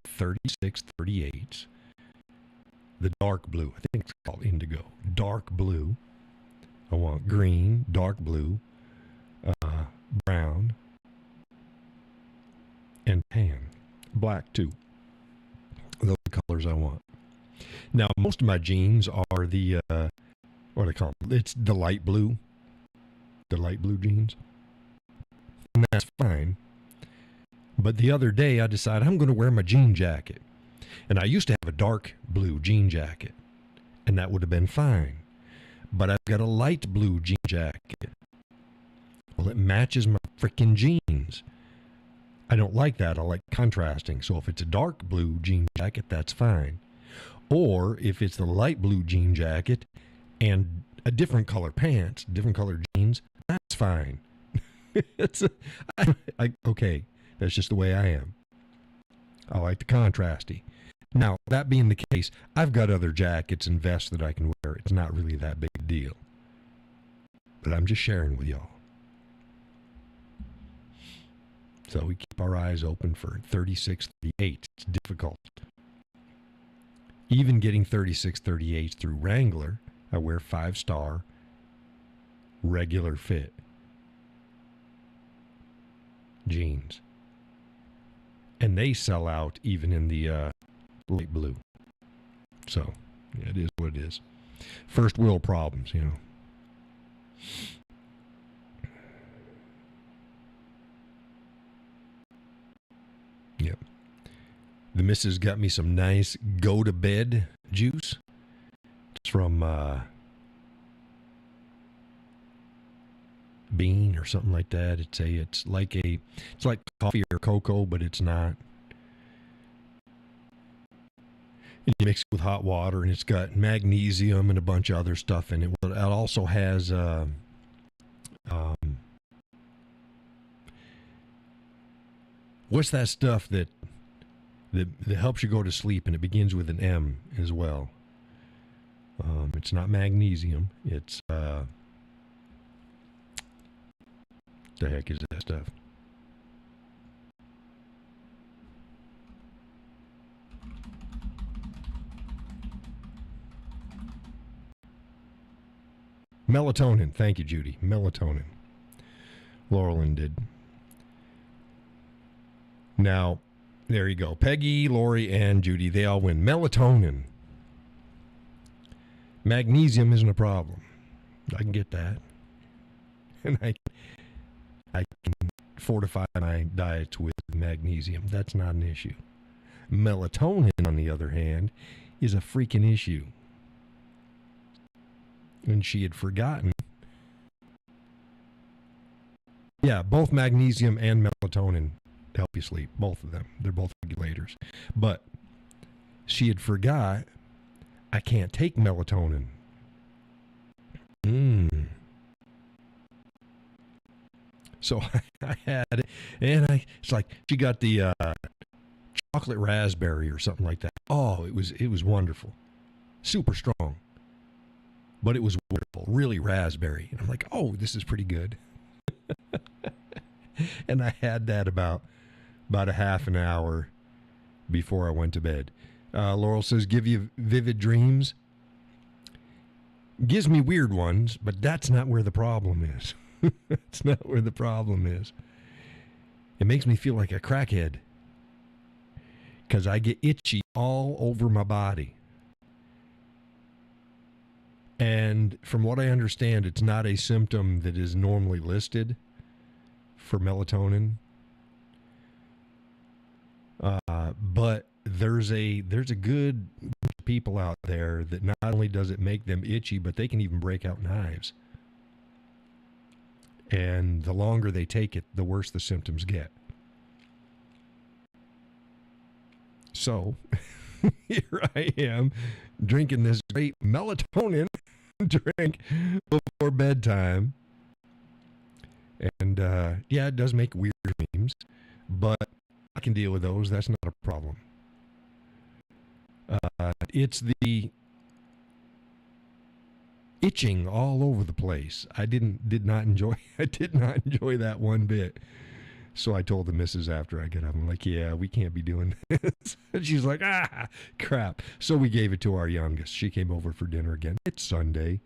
36-38s. The dark blue, I think it's called indigo. Dark blue. I want green, dark blue, brown, and tan. Black too. Those are the colors I want. Now, most of my jeans are the, what do they call them? It's the light blue. The light blue jeans. And that's fine. But the other day I decided I'm going to wear my jean jacket. And I used to have a dark blue jean jacket. And that would have been fine. But I've got a light blue jean jacket. Well, it matches my freaking jeans. I don't like that. I like contrasting. So if it's a dark blue jean jacket, that's fine. Or if it's the light blue jean jacket and a different color pants, different color jeans, that's fine. Okay, that's just the way I am. I like the contrasty. Now, that being the case, I've got other jackets and vests that I can wear. It's not really that big a deal. But I'm just sharing with y'all. So we keep our eyes open for 36-38. It's difficult. Even getting 36-38s through Wrangler, I wear 5-star regular fit jeans. And they sell out even in the light blue. So, yeah, it is what it is. First world problems, you know. Yep. The missus got me some nice go-to-bed juice. It's from Bean or something like that. It's like coffee or cocoa, but it's not. And you mix it with hot water, and it's got magnesium and a bunch of other stuff in it. It also has what's that stuff that helps you go to sleep, and it begins with an M as well. It's not magnesium. It's the heck is that stuff? Melatonin. Thank you, Judy. Melatonin. Laurelyn did. Now, there you go. Peggy, Lori, and Judy, they all win. Melatonin. Magnesium isn't a problem. I can get that. And I can fortify my diets with magnesium. That's not an issue. Melatonin, on the other hand, is a freaking issue. and she had forgotten. Yeah, both magnesium and melatonin help you sleep. Both of them. They're both regulators. But she had forgot I can't take melatonin. So I had it, and it's like she got the chocolate raspberry or something like that. Oh, it was wonderful, super strong, but it was wonderful, really raspberry. And I'm like, oh, this is pretty good. And I had that about a half an hour before I went to bed. Laurel says, give you vivid dreams. Gives me weird ones, but that's not where the problem is. That's not where the problem is. It makes me feel like a crackhead because I get itchy all over my body. And from what I understand, it's not a symptom that is normally listed for melatonin. But there's a good people out there that not only does it make them itchy, but they can even break out knives. And the longer they take it, the worse the symptoms get. So here I am drinking this great melatonin drink before bedtime. And yeah, it does make weird dreams, but I can deal with those. That's not a problem. It's the itching all over the place. I did not enjoy that one bit. So I told the missus after I got up, I'm like, yeah, we can't be doing this. And she's like, crap. So we gave it to our youngest. She came over for dinner again. It's Sunday,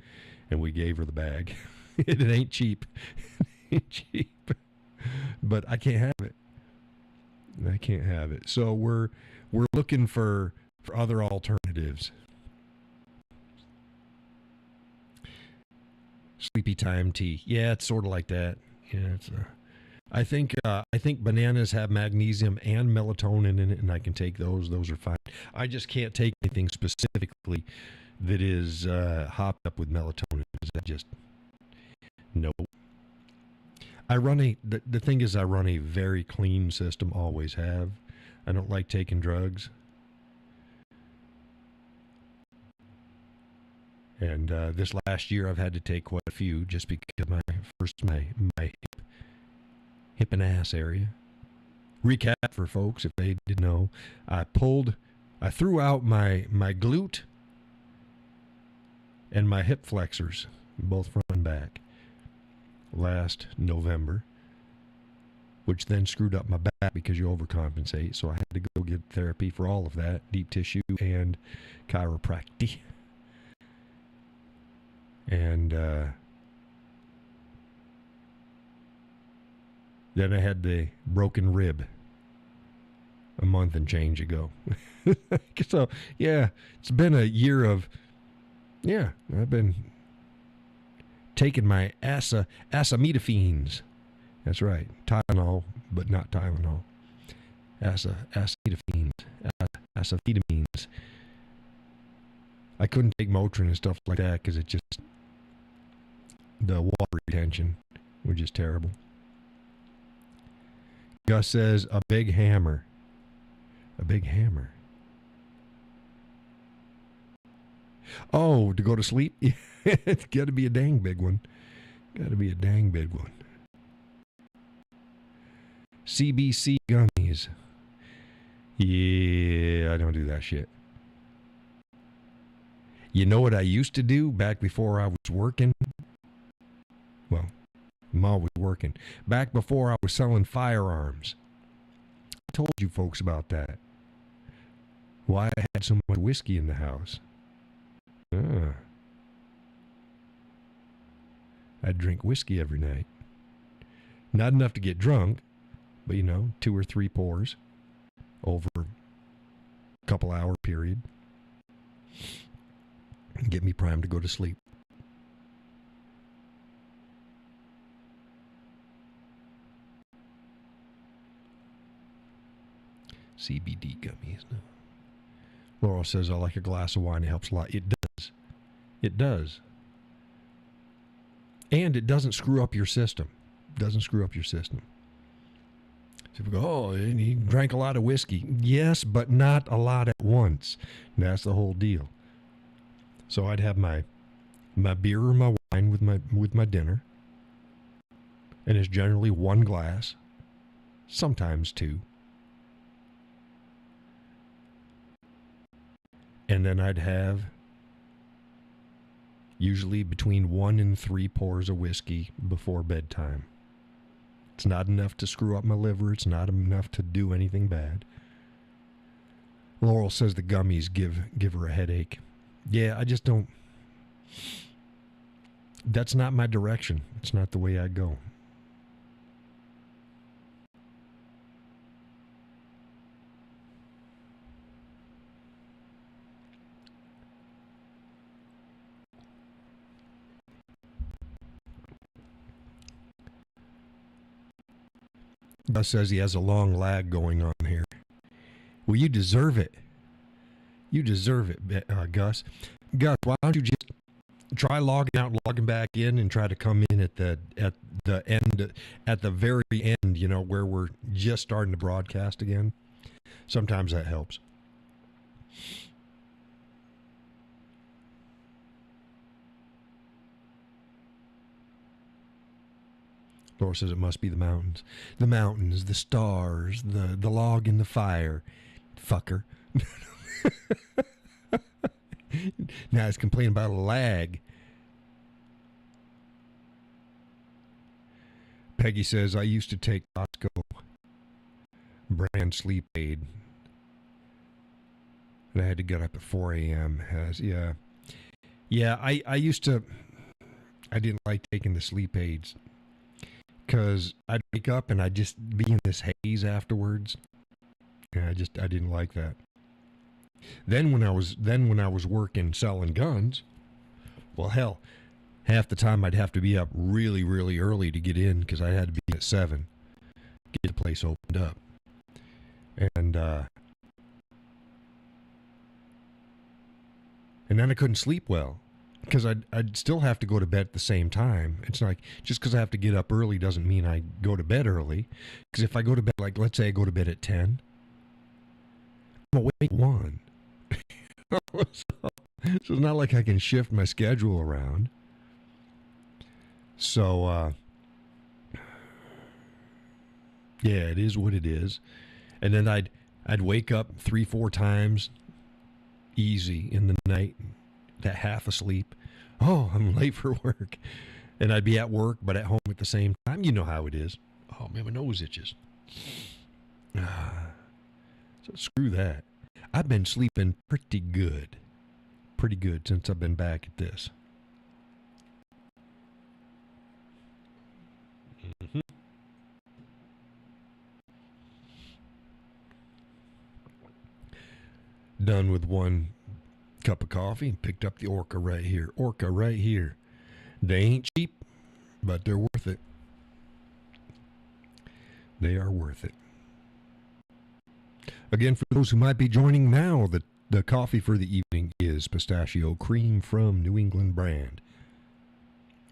and we gave her the bag. It ain't cheap. It ain't cheap. But I can't have it. I can't have it. So we're looking for other alternatives. Sleepy time tea. Yeah, it's sort of like that. Yeah, it's I think bananas have magnesium and melatonin in it, and I can take those. Those are fine. I just can't take anything specifically that is hopped up with melatonin. That just no. The thing is, I run a very clean system. Always have. I don't like taking drugs. And this last year, I've had to take quite a few just because my hip and ass area. Recap for folks if they didn't know. I threw out my glute and my hip flexors, both front and back, last November, which then screwed up my back because you overcompensate. So I had to go get therapy for all of that, deep tissue and chiropractic. And then I had the broken rib a month and change ago. So, yeah, it's been a year of, I've been taking my acetaminophenes. That's right, Tylenol, but not Tylenol. Acetaminophenes, acetaminophenes. I couldn't take Motrin and stuff like that because it just, the water retention was just terrible. Gus says, a big hammer. A big hammer. Oh, to go to sleep? It's got to be a dang big one. Got to be a dang big one. CBC gummies. Yeah, I don't do that shit. You know what I used to do back before I was working? Well, I'm always working. Back before I was selling firearms. I told you folks about that. Why I had so much whiskey in the house. I'd drink whiskey every night. Not enough to get drunk, but 2 or 3 pours over a couple hour period. Get me primed to go to sleep. CBD gummies. No. Laurel says, I like a glass of wine. It helps a lot. It does. It does. And it doesn't screw up your system. Doesn't screw up your system. So people go, oh, he drank a lot of whiskey. Yes, but not a lot at once. And that's the whole deal. So I'd have my beer or my wine with my dinner. And it's generally one glass, sometimes two. And then I'd have usually between 1 and 3 pours of whiskey before bedtime. It's not enough to screw up my liver. It's not enough to do anything bad. Laurel says the gummies give her a headache. Yeah, I just don't. That's not my direction. It's not the way I go. Gus says he has a long lag going on here. Well, you deserve it. You deserve it, Gus. Gus, why don't you just try logging out, logging back in, and try to come in at the end, at the very end, you know, where we're just starting to broadcast again. Sometimes that helps. Laura says it must be the mountains. The mountains, the stars, the log in the fire. Fucker. Now he's complaining about a lag. Peggy says, I used to take Costco brand sleep aid. And I had to get up at 4 a.m. Yeah, I used to, I didn't like taking the sleep aids because I'd wake up and I'd just be in this haze afterwards. And I didn't like that. Then when I was working selling guns, well, hell, half the time I'd have to be up really, really early to get in because I had to be at 7, get the place opened up. And then I couldn't sleep well because I'd still have to go to bed at the same time. It's like, just because I have to get up early doesn't mean I go to bed early. Because if I go to bed, like, let's say I go to bed at 10, I'm awake at 1. So it's not like I can shift my schedule around. So, yeah, it is what it is. And then I'd wake up 3-4 times easy in the night, that half asleep. Oh, I'm late for work. And I'd be at work, but at home at the same time. You know how it is. Oh, man, my nose itches. So screw that. I've been sleeping pretty good since I've been back at this. Mm-hmm. Done with one cup of coffee and picked up the Orca right here. Orca right here. They ain't cheap, but they're worth it. They are worth it. Again, for those who might be joining now, the coffee for the evening is pistachio cream from New England brand.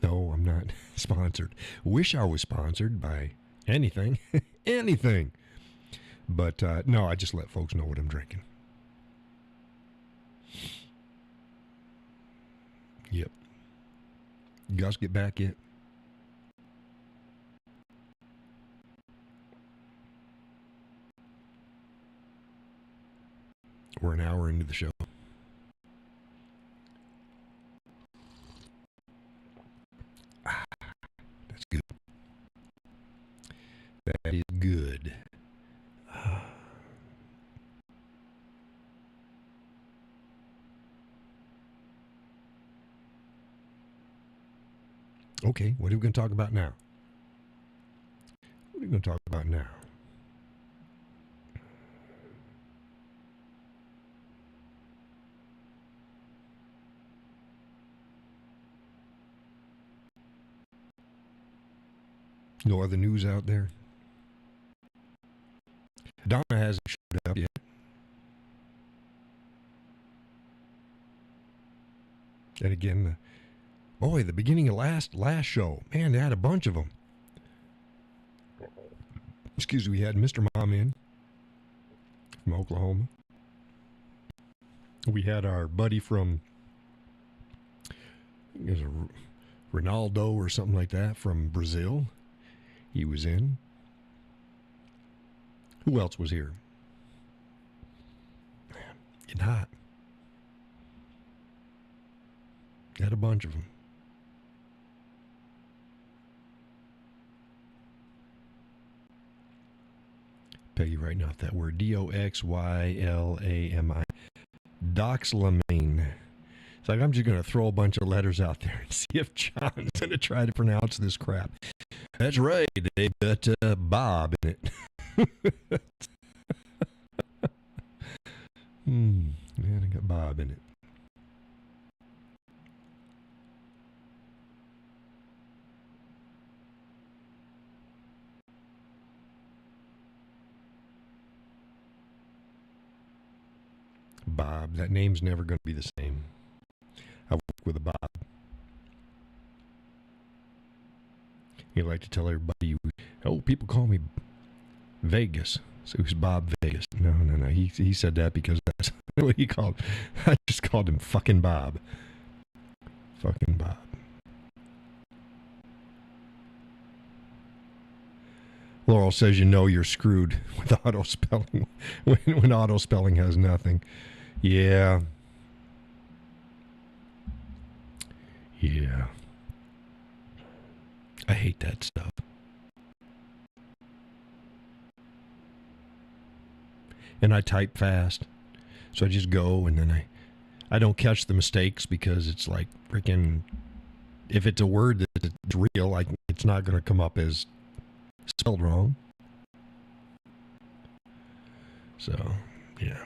No, I'm not sponsored. Wish I was sponsored by anything. Anything. But no, I just let folks know what I'm drinking. Yep. Gus, get back yet? We're an hour into the show. That's good. That is good. Okay, what are we going to talk about now? What are we going to talk about now? No other news out there? Donna hasn't showed up yet. And again, Boy, the beginning of last show, man, they had a bunch of them. Excuse me, we had Mr. Mom in from Oklahoma. We had our buddy from, I think it was a Ronaldo or something like that from Brazil. He was in. Who else was here? Man, getting hot. Had a bunch of them. Peggy writing off that word. Doxylami. Doxylamine. It's like, I'm just going to throw a bunch of letters out there and see if John's going to try to pronounce this crap. That's right. They got Bob in it. Man, I got Bob in it. Bob. That name's never going to be the same. I work with a Bob. You like to tell everybody, oh, people call me Vegas. So it was Bob Vegas. No. He said that because that's what he called. I just called him fucking Bob. Fucking Bob. Laurel says you know you're screwed with auto spelling when auto spelling has nothing. Yeah. I hate that stuff. And I type fast. So I just go and then I don't catch the mistakes because it's like freaking, if it's a word that's real, like it's not going to come up as spelled wrong. So, yeah.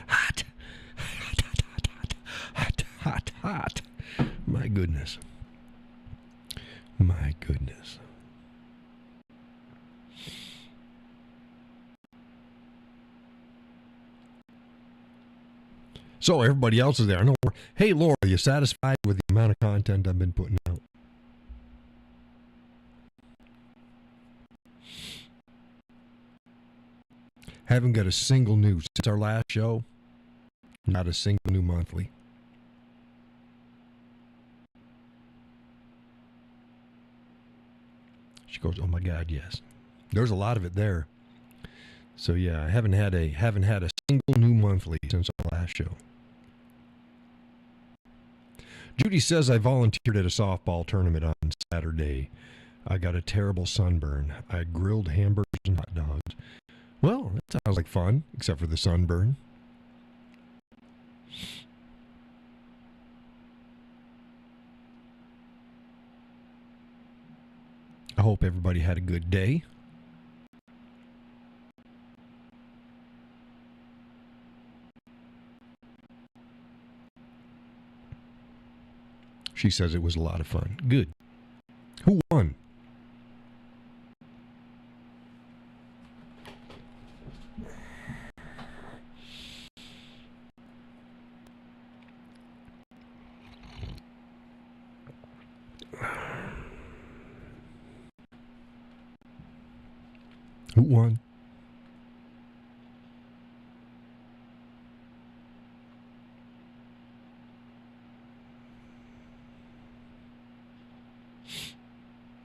Hot. My goodness. So everybody else is there. I know. Hey, Laura, are you satisfied with the amount of content I've been putting out? Haven't got a single new since our last show. Not a single new monthly. She goes, "Oh my God, yes." There's a lot of it there. So yeah, I haven't had a single new monthly since our last show. Judy says I volunteered at a softball tournament on Saturday. I got a terrible sunburn. I grilled hamburgers and hot dogs. Well, that sounds like fun, except for the sunburn. I hope everybody had a good day. She says it was a lot of fun. Good. Who won? Who won?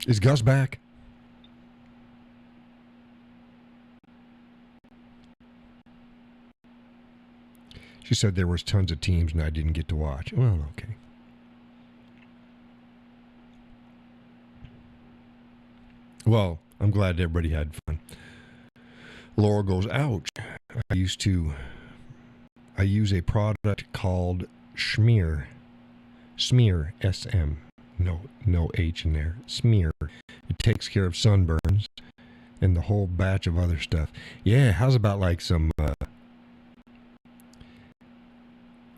Is Gus back? She said there was tons of teams and I didn't get to watch. Well, okay. Well, I'm glad everybody had fun. Laura goes, ouch. I use a product called Smear. Smear, S-M. No H in there. Smear. It takes care of sunburns and the whole batch of other stuff. Yeah, how's about like some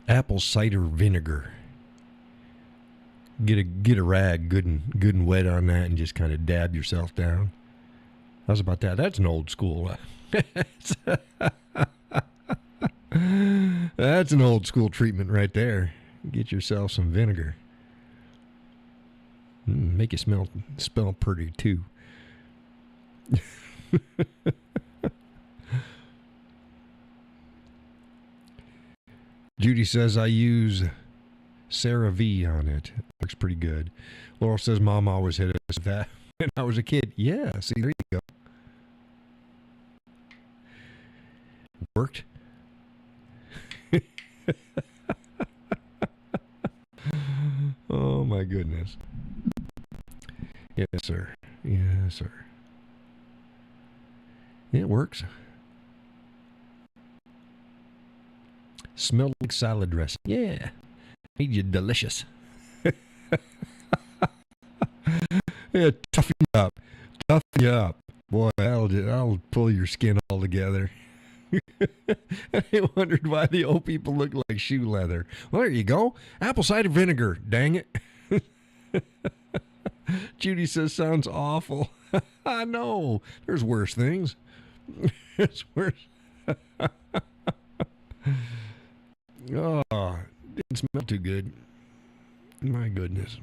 apple cider vinegar? Get a rag good and wet on that and just kind of dab yourself down. How's about that? That's an old school. That's an old school treatment right there. Get yourself some vinegar. Make you smell pretty too. Judy says I use CeraVe on it. Looks pretty good. Laurel says Mom always hit us with that when I was a kid. Yeah, see, there you go. Worked. Oh my goodness. Yes, sir. Yes, sir. It works. Smelled like salad dressing. Yeah. Made you delicious. Yeah, toughen you up. Toughen you up. Boy, I'll pull your skin all together. I wondered why the old people look like shoe leather. Well, there you go. Apple cider vinegar. Dang it. Judy says, sounds awful. I know. There's worse things. It's worse. Oh, didn't smell too good. My goodness.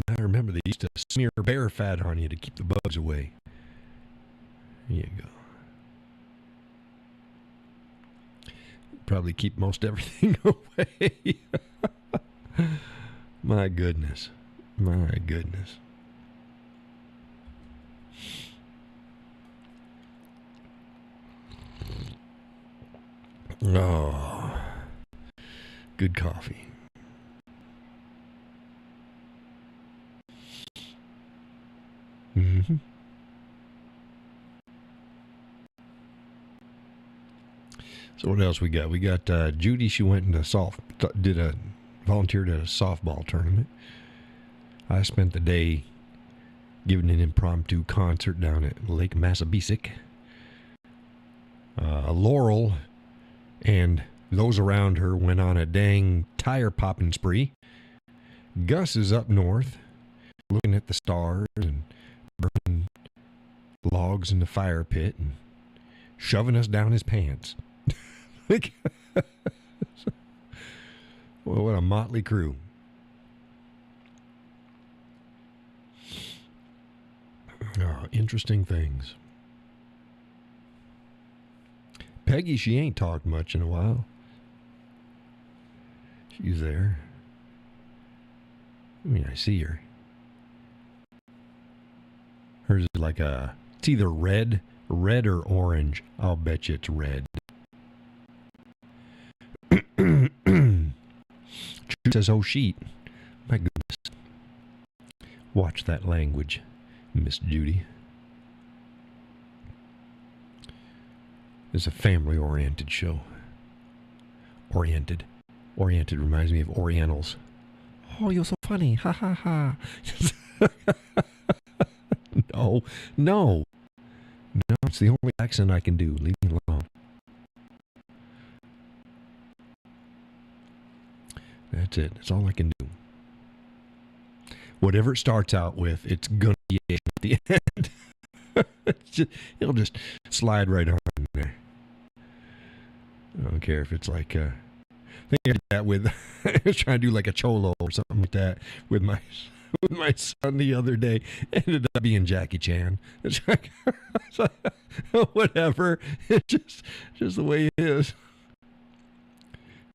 I remember they used to smear bear fat on you to keep the bugs away. There you go. Probably keep most everything away. My goodness. My goodness. Oh, good coffee. Mm-hmm. So what else we got? We got Judy. She went into volunteered at a softball tournament. I spent the day giving an impromptu concert down at Lake Massabesic. Laurel and those around her went on a dang tire popping spree. Gus is up north looking at the stars and burning logs in the fire pit and shoving us down his pants. Well, what a motley crew. Oh, interesting things. Peggy, she ain't talked much in a while. She's there. I mean, I see her. Hers is like it's either red or orange. I'll bet you it's red. She says, oh, sheet. My goodness. Watch that language, Miss Judy. It's a family-oriented show. Oriented reminds me of Orientals. Oh, you're so funny. Ha, ha, ha. No. It's the only accent I can do. Leave me alone. That's it. That's all I can do. Whatever it starts out with, it's going to be at the end. It'll just slide right on there. I don't care if it's like, I think I did that with, I was trying to do like a cholo or something like that with my son the other day. It ended up being Jackie Chan. It's like, whatever. It's just the way it is.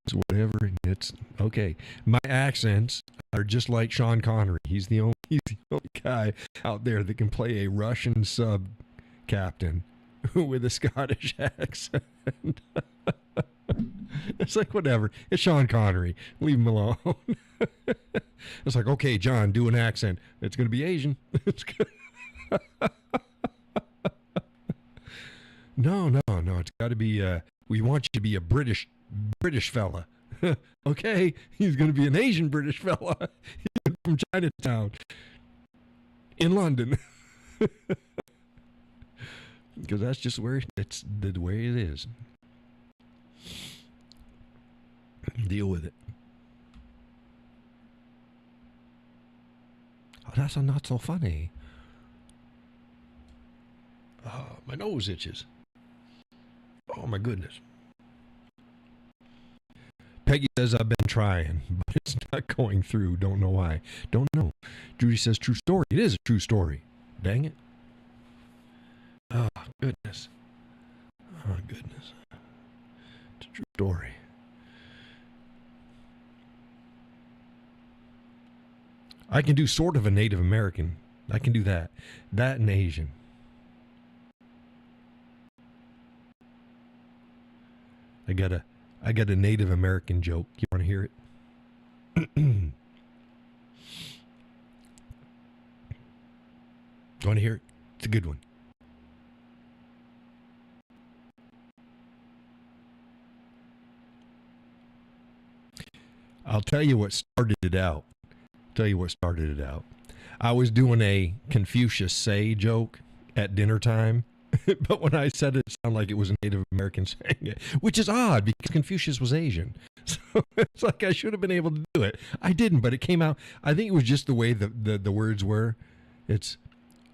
It's whatever. It's okay. My accents are just like Sean Connery. He's the only guy out there that can play a Russian sub captain with a Scottish accent. It's like, whatever. It's Sean Connery. Leave him alone. It's like, okay, John, do an accent. It's going to be Asian. It's good. No. It's got to be, we want you to be a British fella. Okay, he's going to be an Asian British fella. He's from Chinatown in London. Because that's just where it's the way it is. Deal with it. Oh, that's not so funny. My nose itches. Oh my goodness. Peggy says I've been trying, but it's not going through. Don't know why. Don't know. Judy says true story. It is a true story. Dang it. Oh goodness. Oh goodness. It's a true story. I can do sort of a Native American. I can do that. That and Asian. I got a Native American joke. You want to hear it? Want to hear it? It's a good one. I'll tell you what started it out. I was doing a Confucius say joke at dinner time, but when I said it, it sounded like it was a Native American saying it, which is odd because Confucius was Asian. So it's like I should have been able to do it. I didn't, but it came out. I think it was just the way the words were. It's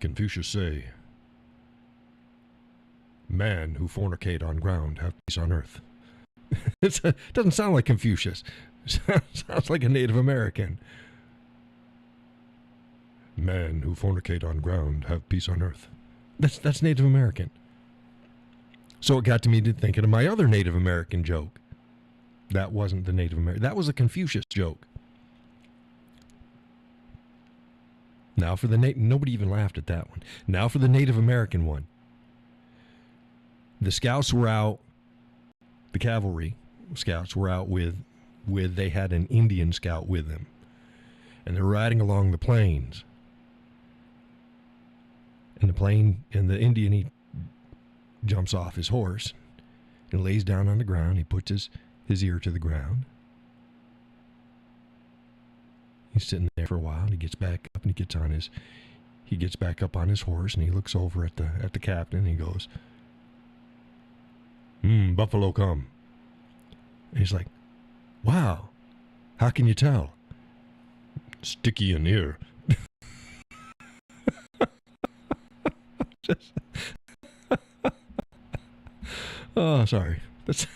Confucius say, man who fornicate on ground have peace on earth. It doesn't sound like Confucius. It sounds like a Native American. Man who fornicate on ground have peace on earth. That's Native American. So it got to me to thinking of my other Native American joke. That wasn't the Native American. That was a Confucius joke. Now for the nobody even laughed at that one. Now for the Native American one. The scouts were out. The cavalry scouts were out with they had an Indian scout with them, and they're riding along the plains. And the Indian, he jumps off his horse and lays down on the ground. He puts his ear to the ground. He's sitting there for a while, and he gets back up and he gets back up on his horse, and he looks over at the captain and he goes, buffalo come. And he's like, wow, how can you tell? Sticky in ear. Oh, sorry. That's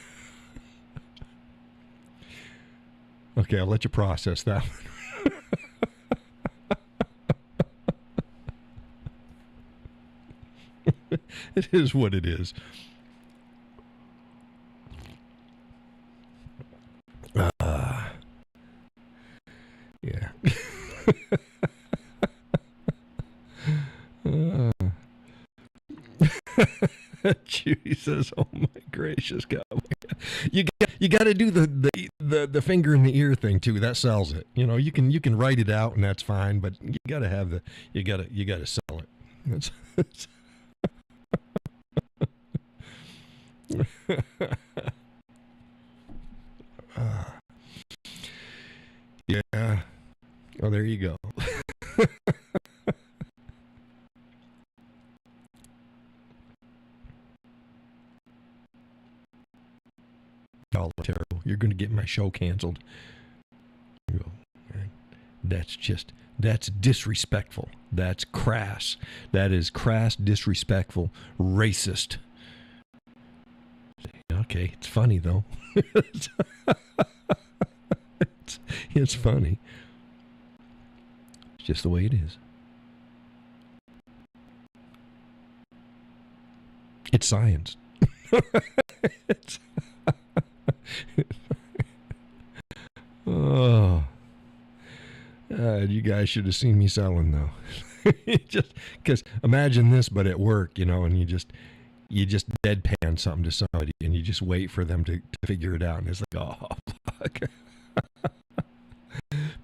okay. I'll let you process that one. It is what it is. Yeah. Judy says, "Oh my gracious, Cowboy! You got to do the finger in the ear thing too. That sells it. You know, you can write it out and that's fine, but you got to have you got to sell it. That's yeah. Oh, there you go. Oh, terrible. You're going to get my show canceled. That's disrespectful. That's crass. That is crass, disrespectful, racist. Okay, it's funny though. It's funny. It's just the way it is. It's science. Oh, you guys should have seen me selling though. Just because imagine this, but at work, and you just deadpan something to somebody, and you just wait for them to figure it out, and it's like, oh, fuck.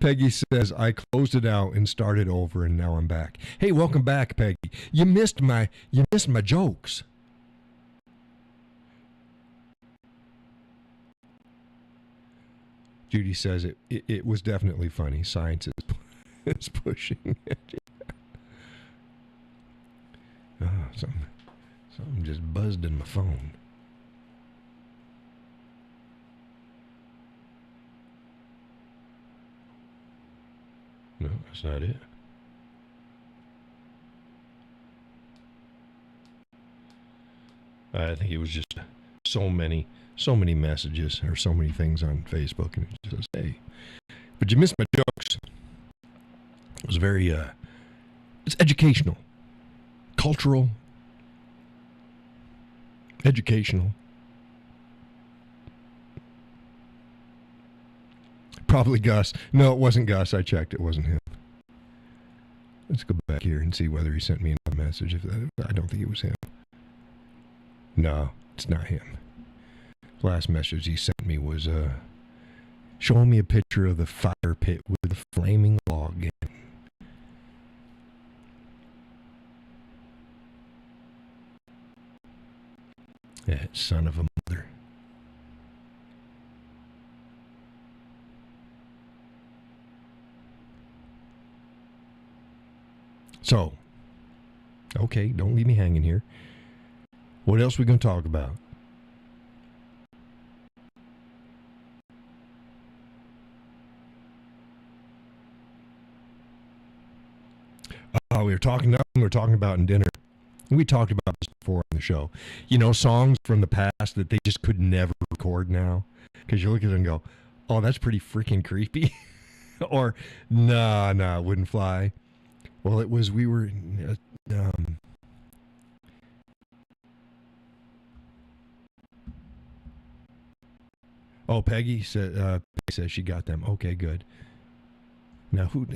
Peggy says, I closed it out and started over, and now I'm back. Hey, welcome back, Peggy. You missed my jokes. Judy says it was definitely funny. Science is pushing it. Oh, something just buzzed in my phone. No, that's not it. I think it was just so many messages or so many things on Facebook, and it just says, "Hey, but you missed my jokes." It was very, it's educational, cultural, educational. Probably Gus. No, it wasn't Gus. I checked. It wasn't him. Let's go back here and see whether he sent me another message. I don't think it was him. No, it's not him. Last message he sent me was showing me a picture of the fire pit with the flaming log in. That son of a mother. So, okay, don't leave me hanging here. What else are we going to talk about? We were talking about in dinner. We talked about this before on the show. You know, songs from the past that they just could never record now. Because you look at it and go, oh, that's pretty freaking creepy. Or, nah, it wouldn't fly. Well, it was, we were, Peggy says she got them. Okay, good. Now, who...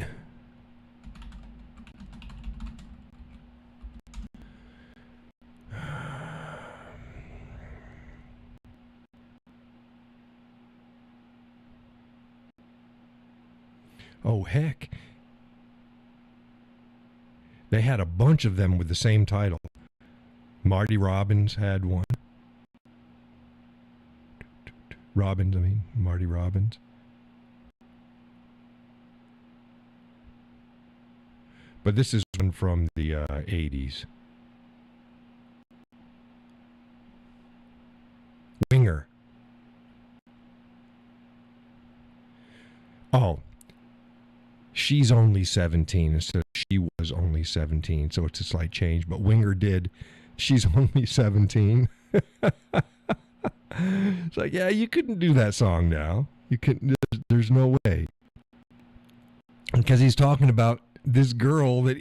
Oh, heck. They had a bunch of them with the same title. Marty Robbins had one. Marty Robbins. But this is one from the 80s. Winger. Oh. She's only 17 instead of she was only 17, so it's a slight change. But Winger did. She's only 17. It's like, yeah, you couldn't do that song now. You couldn't. There's no way. Because he's talking about this girl that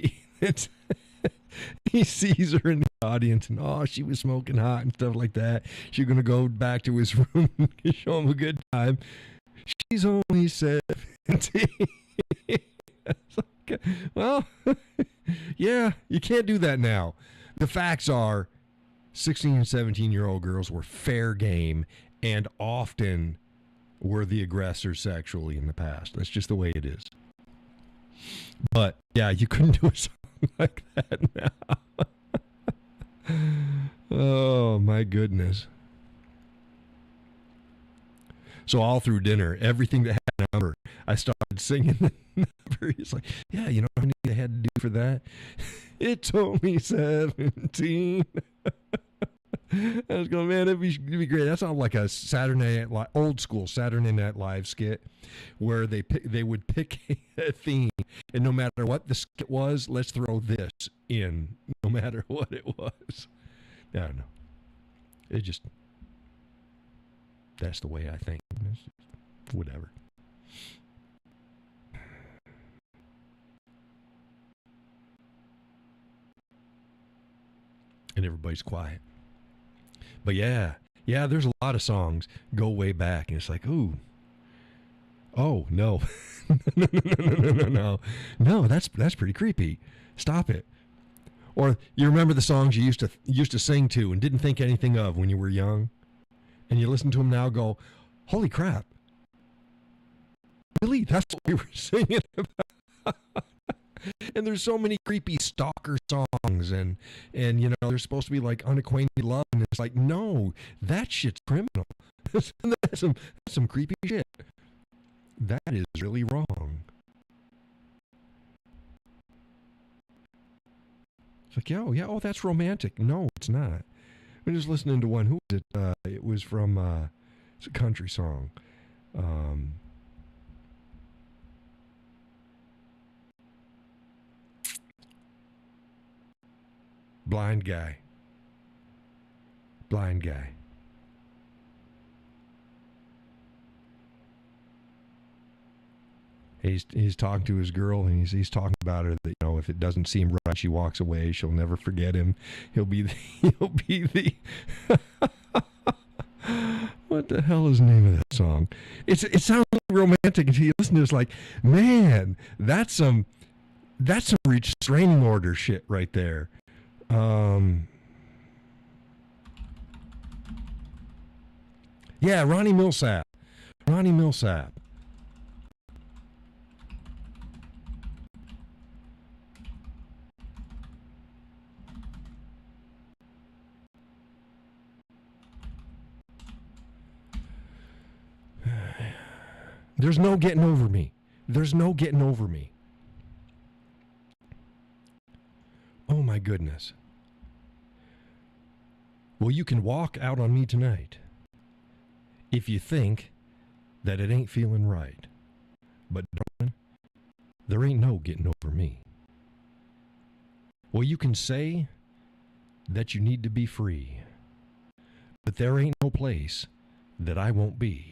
he sees her in the audience, and she was smoking hot and stuff like that. She's gonna go back to his room and show him a good time. She's only 17. Well, yeah, you can't do that now. The facts are 16 and 17-year-old girls were fair game and often were the aggressors sexually in the past. That's just the way it is. But, yeah, you couldn't do a song like that now. Oh, my goodness. So all through dinner, everything that had a number, I started singing the number. It's like, yeah, you know how many I had to do for that? It's only 17. I was going, man, it'd be great. That sounds like a old school Saturday Night Live skit where they would pick a theme, and no matter what the skit was, let's throw this in, no matter what it was. I don't know. It just... That's the way I think. Whatever. And everybody's quiet. But yeah, there's a lot of songs go way back, and it's like, ooh, oh no, no, that's pretty creepy. Stop it. Or you remember the songs you used to sing to and didn't think anything of when you were young? And you listen to them now, go, holy crap! Really, that's what we were singing about. And there's so many creepy stalker songs, and you know, there's supposed to be like unacquainted love, and it's like, no, that shit's criminal. That's some creepy shit. That is really wrong. It's like, yeah, that's romantic. No, it's not. I'm just listening to one. Who was it? It was from it's a country song. Blind guy. Blind guy. He's talking to his girl, and he's talking about her that, you know, if it doesn't seem right, she walks away. She'll never forget him. He'll be the what the hell is the name of that song? It sounds romantic until you listen to it. It's like, man, that's some restraining order shit right there. Yeah, Ronnie Millsap. Ronnie Millsap. There's no getting over me. There's no getting over me. Oh my goodness. Well, you can walk out on me tonight if you think that it ain't feeling right. But darling, there ain't no getting over me. Well, you can say that you need to be free, but there ain't no place that I won't be.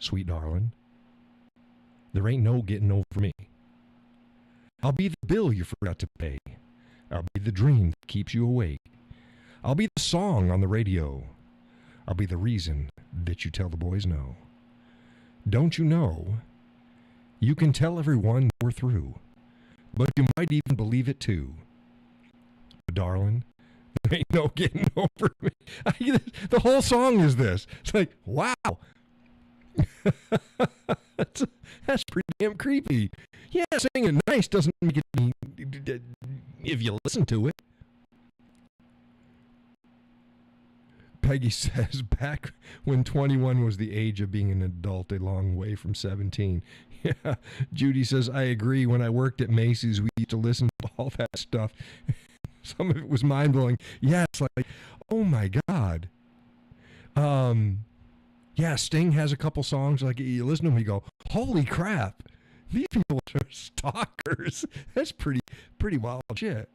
Sweet darling, there ain't no getting over me. I'll be the bill you forgot to pay. I'll be the dream that keeps you awake. I'll be the song on the radio. I'll be the reason that you tell the boys no. Don't you know? You can tell everyone we're through, but you might even believe it too. But darling, there ain't no getting over me. The whole song is this. It's like, wow. That's pretty damn creepy. Yeah, singing it nice doesn't make it any, if you listen to it. Peggy says, back when 21 was the age of being an adult, a long way from 17. Yeah, Judy says, I agree. When I worked at Macy's, we used to listen to all that stuff. Some of it was mind-blowing. Yeah, it's like, oh my God. Yeah, Sting has a couple songs, like you listen to them, you go, holy crap, these people are stalkers. That's pretty wild shit.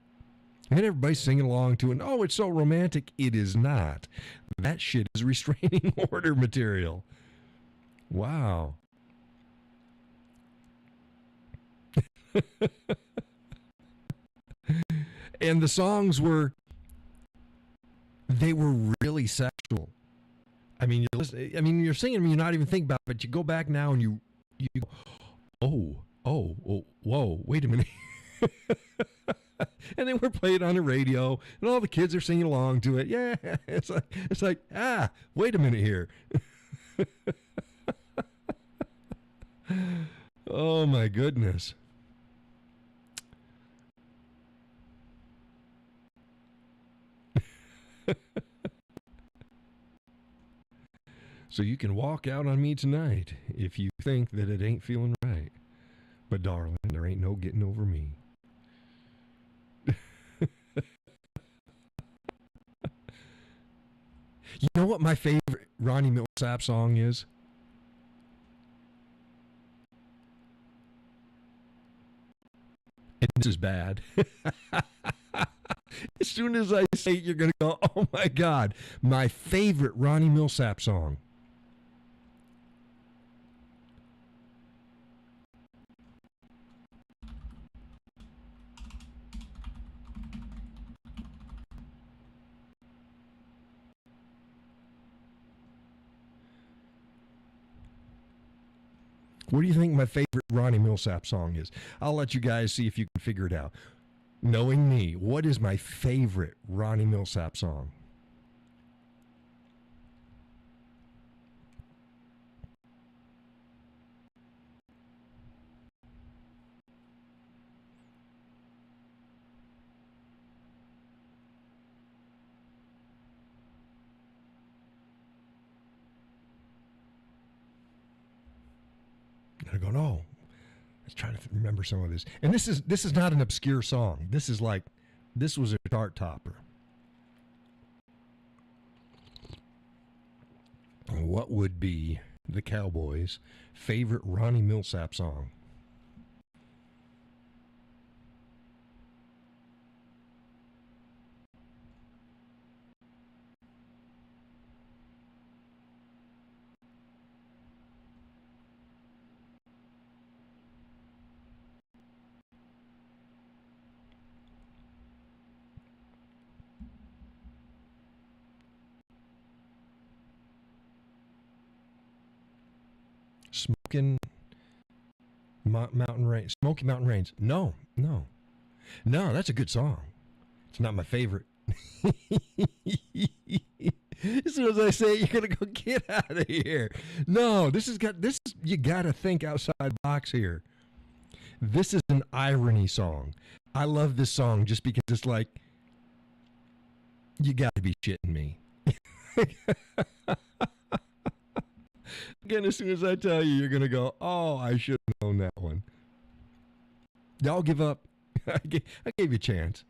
And everybody's singing along to it. Oh, it's so romantic. It is not. That shit is restraining order material. Wow. And the songs were really sexual. I mean, you're singing them, you're not even thinking about it, but you go back now and you go, whoa, wait a minute. And then we're playing on the radio, and all the kids are singing along to it. Yeah, it's like, wait a minute here. Oh my goodness. So you can walk out on me tonight if you think that it ain't feeling right. But darling, there ain't no getting over me. You know what my favorite Ronnie Millsap song is? And this is bad. As soon as I say it, you're going to go, oh my God. My favorite Ronnie Millsap song. What do you think my favorite Ronnie Millsap song is? I'll let you guys see if you can figure it out. Knowing me, what is my favorite Ronnie Millsap song? And I go, no. I was trying to remember some of this. And this is not an obscure song. This was a chart topper. What would be the Cowboys' favorite Ronnie Millsap song? Mountain Rain, Smoky Mountain Rains. No, that's a good song. It's not my favorite. As soon as I say it, you're gonna go get out of here. No, you gotta think outside the box here. This is an irony song. I love this song just because it's like, you gotta be shitting me. Again, as soon as I tell you, you're gonna go, oh, I should have known that one. Y'all give up. I gave you a chance.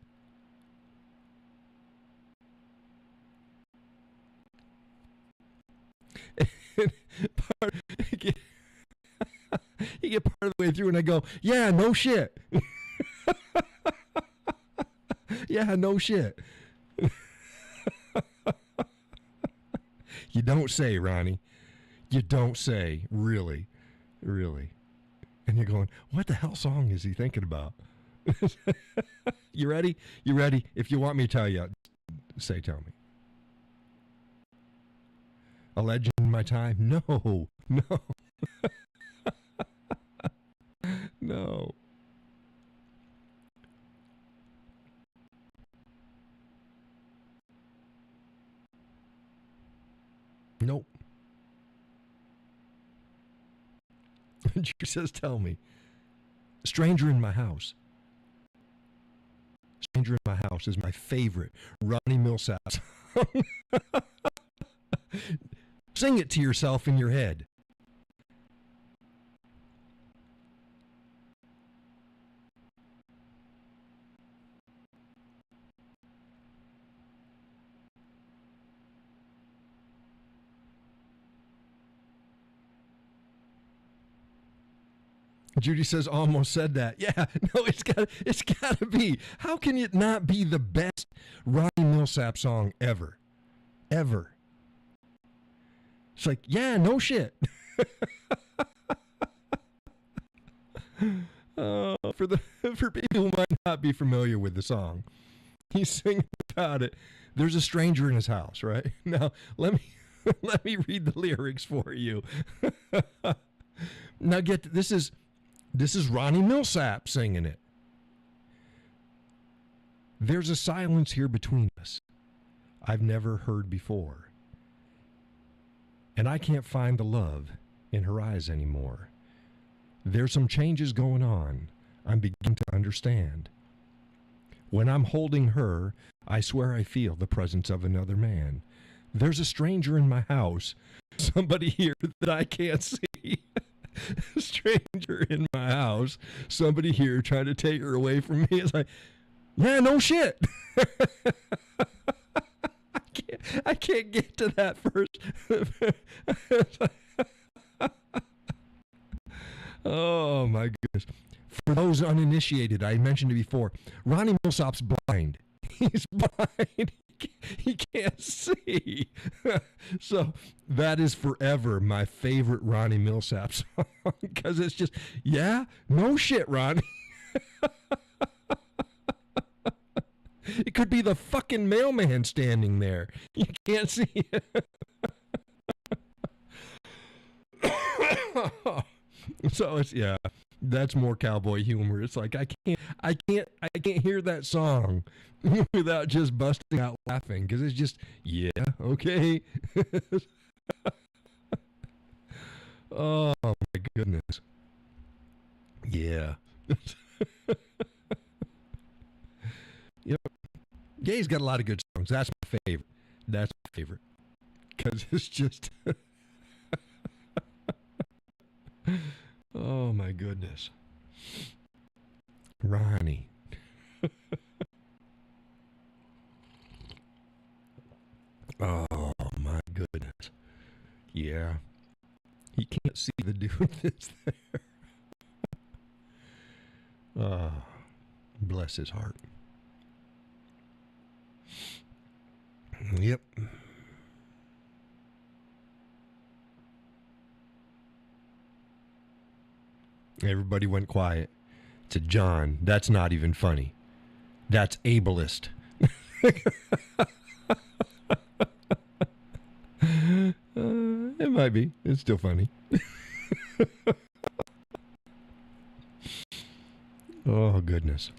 You get part of the way through and I go, yeah, no shit. Yeah, no shit. You don't say, Ronnie. You don't say, really. And you're going, what the hell song is he thinking about? You ready? You ready? If you want me to tell you, tell me. A Legend in My Time? No. No. Nope. She says, tell me. Stranger in My House. Stranger in My House is my favorite Ronnie Millsap song. Sing it to yourself in your head. Judy says, almost said that. Yeah, no, it's got to be. How can it not be the best Ronnie Millsap song ever? Ever. It's like, yeah, no shit. For people who might not be familiar with the song, he's singing about it. There's a stranger in his house, right? Now, let me read the lyrics for you. Now this is Ronnie Millsap singing it. There's a silence here between us I've never heard before. And I can't find the love in her eyes anymore. There's some changes going on I'm beginning to understand. When I'm holding her, I swear I feel the presence of another man. There's a stranger in my house, somebody here that I can't see. A stranger in my house, somebody here trying to take her away from me. It's like, yeah, no shit. I can't get to that first. Oh my goodness. For those uninitiated, I mentioned it before, Ronnie Millsap's blind. He's blind. He can't see. So that is forever my favorite Ronnie Millsap song, because it's just, yeah, no shit, Ronnie. It could be the fucking mailman standing there. You can't see it. So it's, yeah, that's more cowboy humor. It's like I can't hear that song without just busting out laughing, because it's just, yeah, okay. Oh my goodness. Yeah. Yep. Yeah, he's got a lot of good songs. That's my favorite. Because it's just oh my goodness. Ronnie. Oh my goodness. Yeah. He can't see the dude that's there. Oh, bless his heart. Yep. Everybody went quiet. To John, that's not even funny. That's ableist. It might be. It's still funny. Oh, goodness.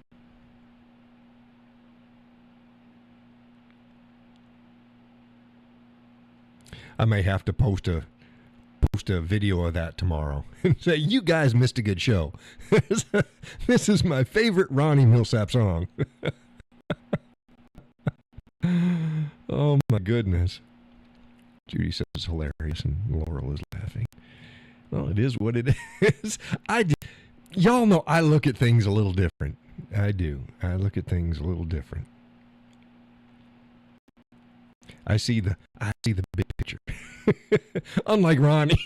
I may have to post a video of that tomorrow and say, you guys missed a good show. This is my favorite Ronnie Millsap song. Oh, my goodness. Judy says it's hilarious, and Laurel is laughing. Well, it is what it is. Y'all know I look at things a little different. I do. I look at things a little different. I see the big picture. Unlike Ronnie.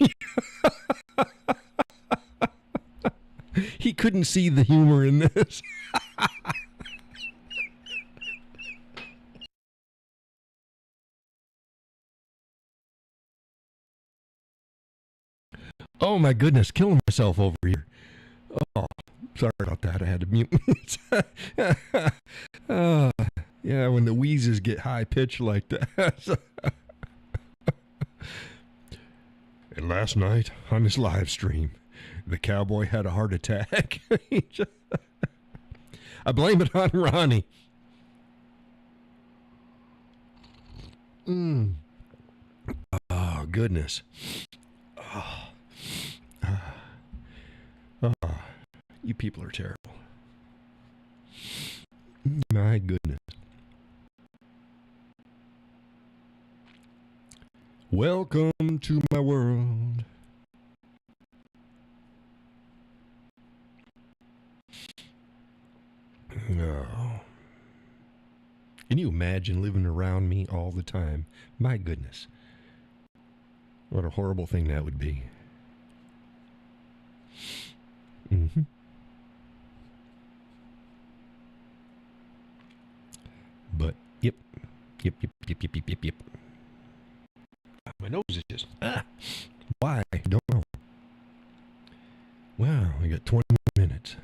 He couldn't see the humor in this. Oh my goodness, killing myself over here. Oh, sorry about that. I had to mute. Yeah, when the wheezes get high pitched like that. And last night on his live stream, the cowboy had a heart attack. I blame it on Ronnie. Oh, goodness. Oh, you people are terrible. My goodness. Welcome to my world. Oh. Can you imagine living around me all the time? My goodness. What a horrible thing that would be. Mm-hmm. But, yep. My nose is just, why? I don't know. Wow, we got 20 minutes.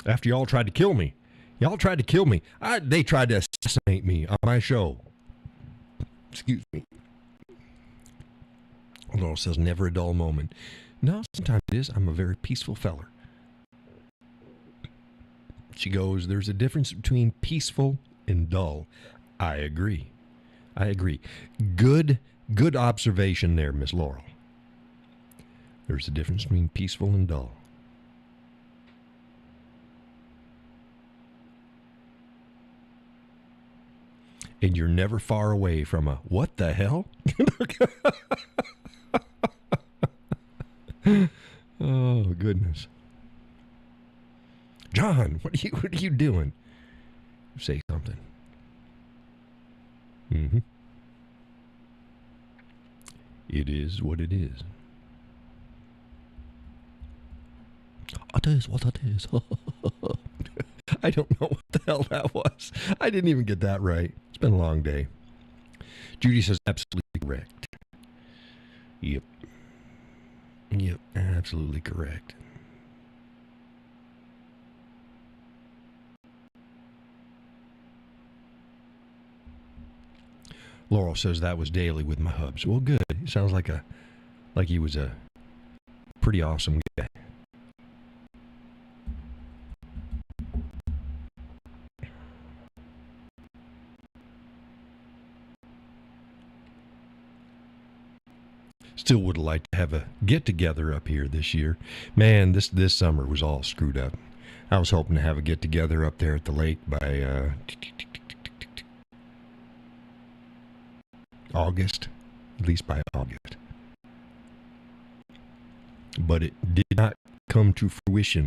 After y'all tried to kill me. They tried to assassinate me on my show. Excuse me. Laurel says, never a dull moment. No, sometimes it is. I'm a very peaceful feller. She goes, there's a difference between peaceful and dull. I agree. Good observation there, Miss Laurel. There's a difference between peaceful and dull. And you're never far away from a, what the hell? Oh, goodness. John, what are you doing? Say something. Mm-hmm. It is what it is. It is what it is. I don't know what the hell that was. I didn't even get that right. It's been a long day. Judy says absolutely correct. Yep, absolutely correct. Laurel says that was daily with my hubs. Well, good. He sounds like he was a pretty awesome guy. Still would like to have a get-together up here this year. Man, this summer was all screwed up. I was hoping to have a get-together up there at the lake by August, at least by August. But it did not come to fruition.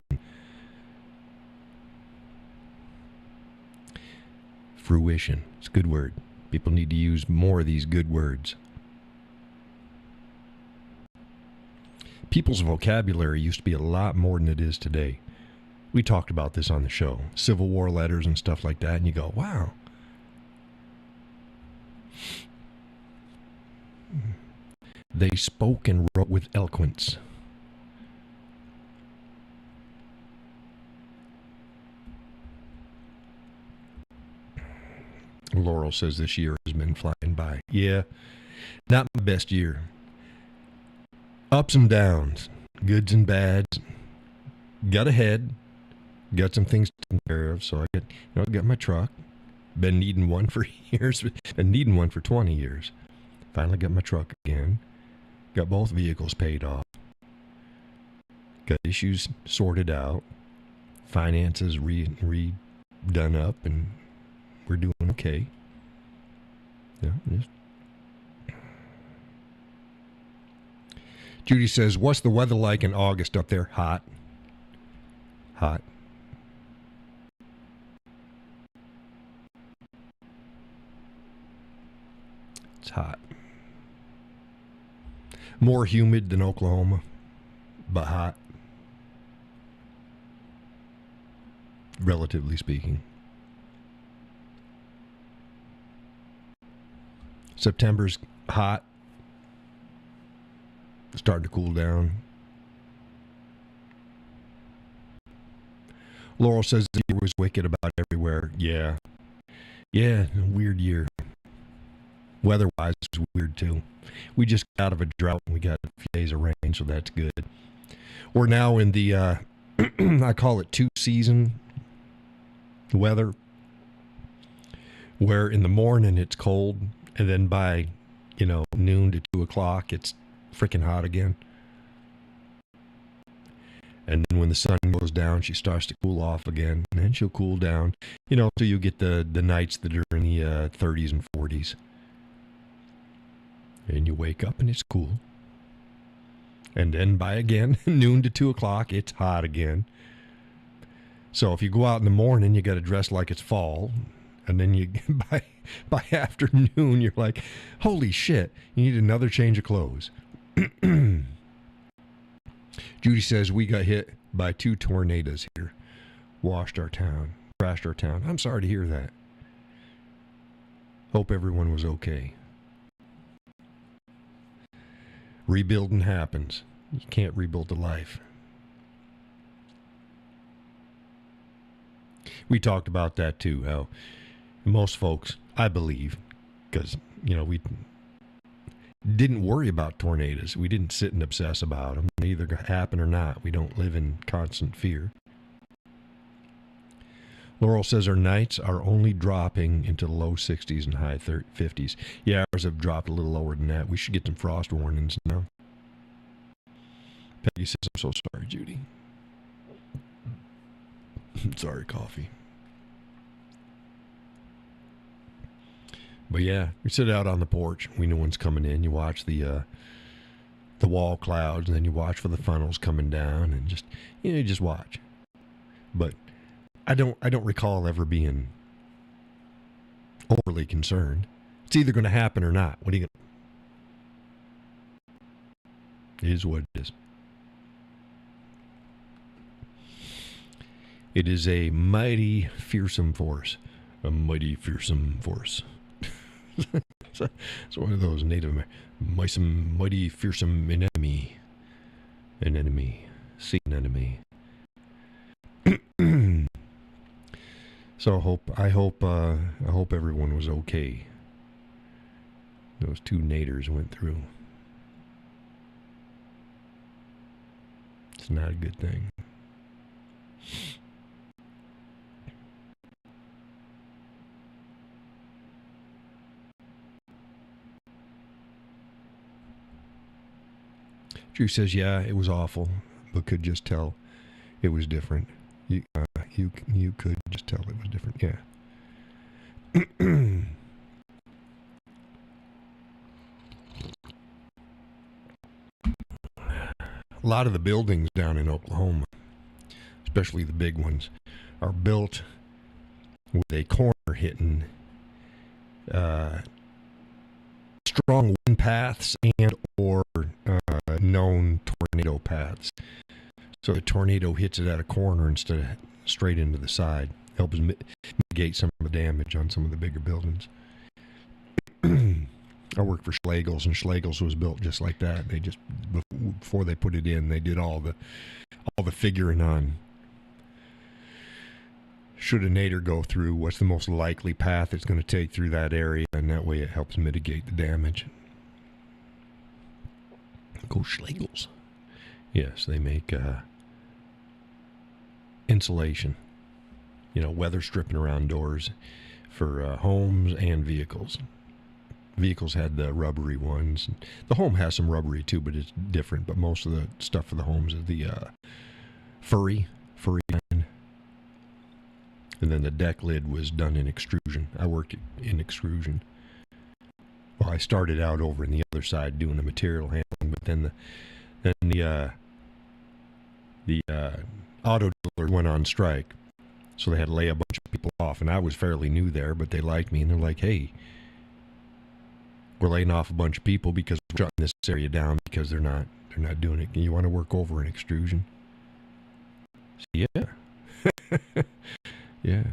Fruition. It's a good word. People need to use more of these good words. People's vocabulary used to be a lot more than it is today. We talked about this on the show. Civil War letters and stuff like that, and you go, wow. They spoke and wrote with eloquence. Laurel says this year has been flying by. Yeah, not my best year. Ups and downs, goods and bads. Got ahead, got some things taken care of. So I got my truck. Been needing one for years. Been needing one for 20 years. Finally got my truck again. Got both vehicles paid off. Got issues sorted out. Finances redone up, and we're doing okay. Yeah. Just. Judy says, "What's the weather like in August up there? Hot. Hot. It's hot. More humid than Oklahoma, but hot, relatively speaking. September's hot, starting to cool down. Laurel says the year was wicked about everywhere. Yeah. Yeah, weird year. Weather-wise, it was weird, too. We just got out of a drought, and we got a few days of rain, so that's good. We're now in the, I call it two-season weather, where in the morning it's cold, and then by, noon to 2 o'clock, it's freaking hot again. And then when the sun goes down, she starts to cool off again, and then she'll cool down, so you get the nights that are in the 30s and 40s. And you wake up and it's cool. And then by again, noon to 2 o'clock, it's hot again. So if you go out in the morning, you got to dress like it's fall. And then you by afternoon, you're like, holy shit, you need another change of clothes. Judy says, we got hit by 2 tornadoes here. Washed our town, crashed our town. I'm sorry to hear that. Hope everyone was okay. Rebuilding happens. You can't rebuild a life. We talked about that too, how most folks, I believe, because, we didn't worry about tornadoes. We didn't sit and obsess about them. They either happen or not. We don't live in constant fear. Laurel says our nights are only dropping into the low 60s and high 50s. Yeah, ours have dropped a little lower than that. We should get some frost warnings now. Peggy says, I'm so sorry, Judy. Sorry, coffee. But yeah, we sit out on the porch. We know one's coming in. You watch the wall clouds, and then you watch for the funnels coming down, and just you just watch. But I don't recall ever being overly concerned. It's either going to happen or not. What are you going? It is what it is. It is a mighty fearsome force. A mighty fearsome force. It's one of those native mighty fearsome enemy. An enemy. See an enemy. So I hope everyone was okay. Those 2 naders went through. It's not a good thing. Drew says, yeah, it was awful, but could just tell it was different. You could just tell it was different, yeah. A lot of the buildings down in Oklahoma, especially the big ones, are built with a corner hitting strong wind paths and or known tornado paths. So the tornado hits it at a corner instead of straight into the side. Helps mitigate some of the damage on some of the bigger buildings. I worked for Schlegel's, and Schlegel's was built just like that. They just, before they put it in, they did all the figuring on should a nader go through, what's the most likely path it's going to take through that area, and that way it helps mitigate the damage. Go Schlegels. Yes, they make insulation. Weather stripping around doors for homes and vehicles. Vehicles had the rubbery ones. The home has some rubbery too, but it's different. But most of the stuff for the homes is the furry kind. And then the deck lid was done in extrusion. I worked in extrusion. Well, I started out over in the other side doing the material handling, but then the auto dealer went on strike, so they had to lay a bunch of people off. And I was fairly new there, but they liked me, and they're like, "Hey, we're laying off a bunch of people because we're shutting this area down because they're not doing it. You want to work over in extrusion?" So, yeah. Yeah.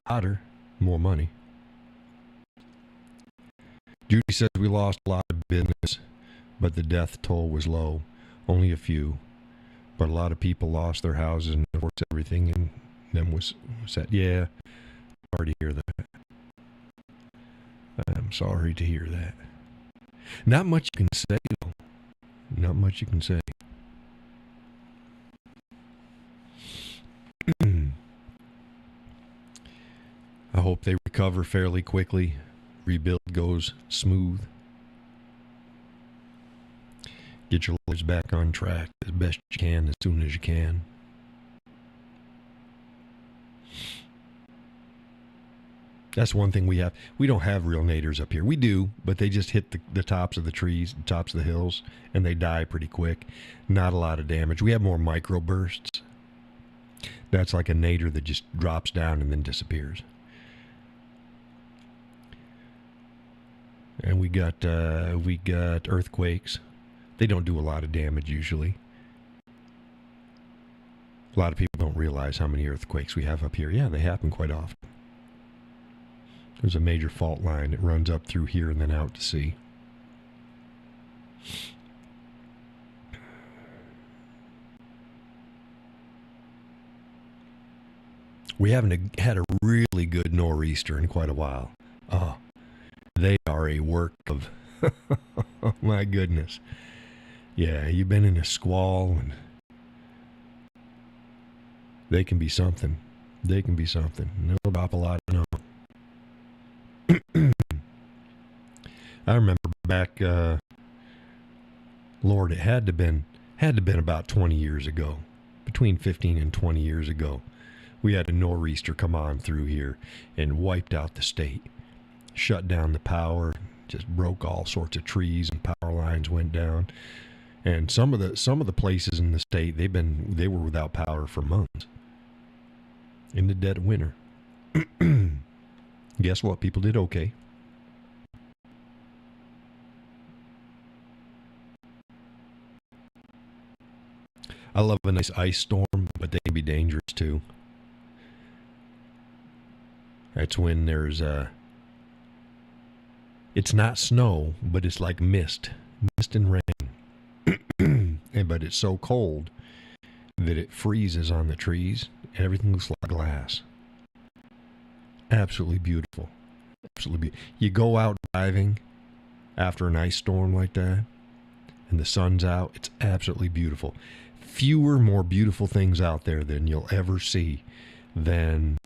Hotter, more money. Judy says we lost a lot of business, but the death toll was low. Only a few. But a lot of people lost their houses and of course everything, and then was that. Yeah. Sorry to hear that. I'm sorry to hear that. Not much you can say, though. Not much you can say. I hope they recover fairly quickly. Rebuild goes smooth. Get your lives back on track as best you can, as soon as you can. That's one thing we have. We don't have real naders up here. We do, but they just hit the tops of the trees, the tops of the hills, and they die pretty quick. Not a lot of damage. We have more microbursts. That's like a nader that just drops down and then disappears. And we got earthquakes. They don't do a lot of damage usually. A lot of people don't realize how many earthquakes we have up here. Yeah, they happen quite often. There's a major fault line that runs up through here and then out to sea. We haven't had a really good nor'easter in quite a while. Oh, they are a work of, oh my goodness. Yeah, you've been in a squall, and they can be something. They can be something. And they'll drop a lot of snow. I remember back, Lord, it had to been about 20 years ago, between 15 and 20 years ago. We had a nor'easter come on through here and wiped out the state, shut down the power, just broke all sorts of trees and power lines went down. And some of the places in the state, they were without power for months in the dead of winter. Guess what? People did okay. I love a nice ice storm, but they can be dangerous too. That's when there's it's not snow, but it's like mist and rain. But it's so cold that it freezes on the trees and everything looks like glass. Absolutely beautiful. Absolutely beautiful. You go out driving after an ice storm like that and the sun's out, it's absolutely beautiful. Fewer, more beautiful things out there than you'll ever see than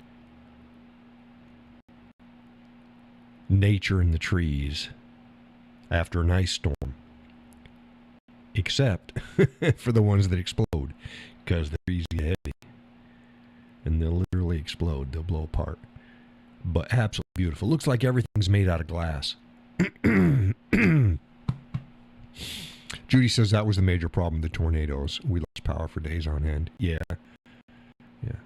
nature in the trees after an ice storm. Except for the ones that explode, because they're easy heavy. And they'll literally explode. They'll blow apart. But absolutely beautiful. Looks like everything's made out of glass. Judy says that was the major problem, the tornadoes. We lost power for days on end. Yeah. Yeah.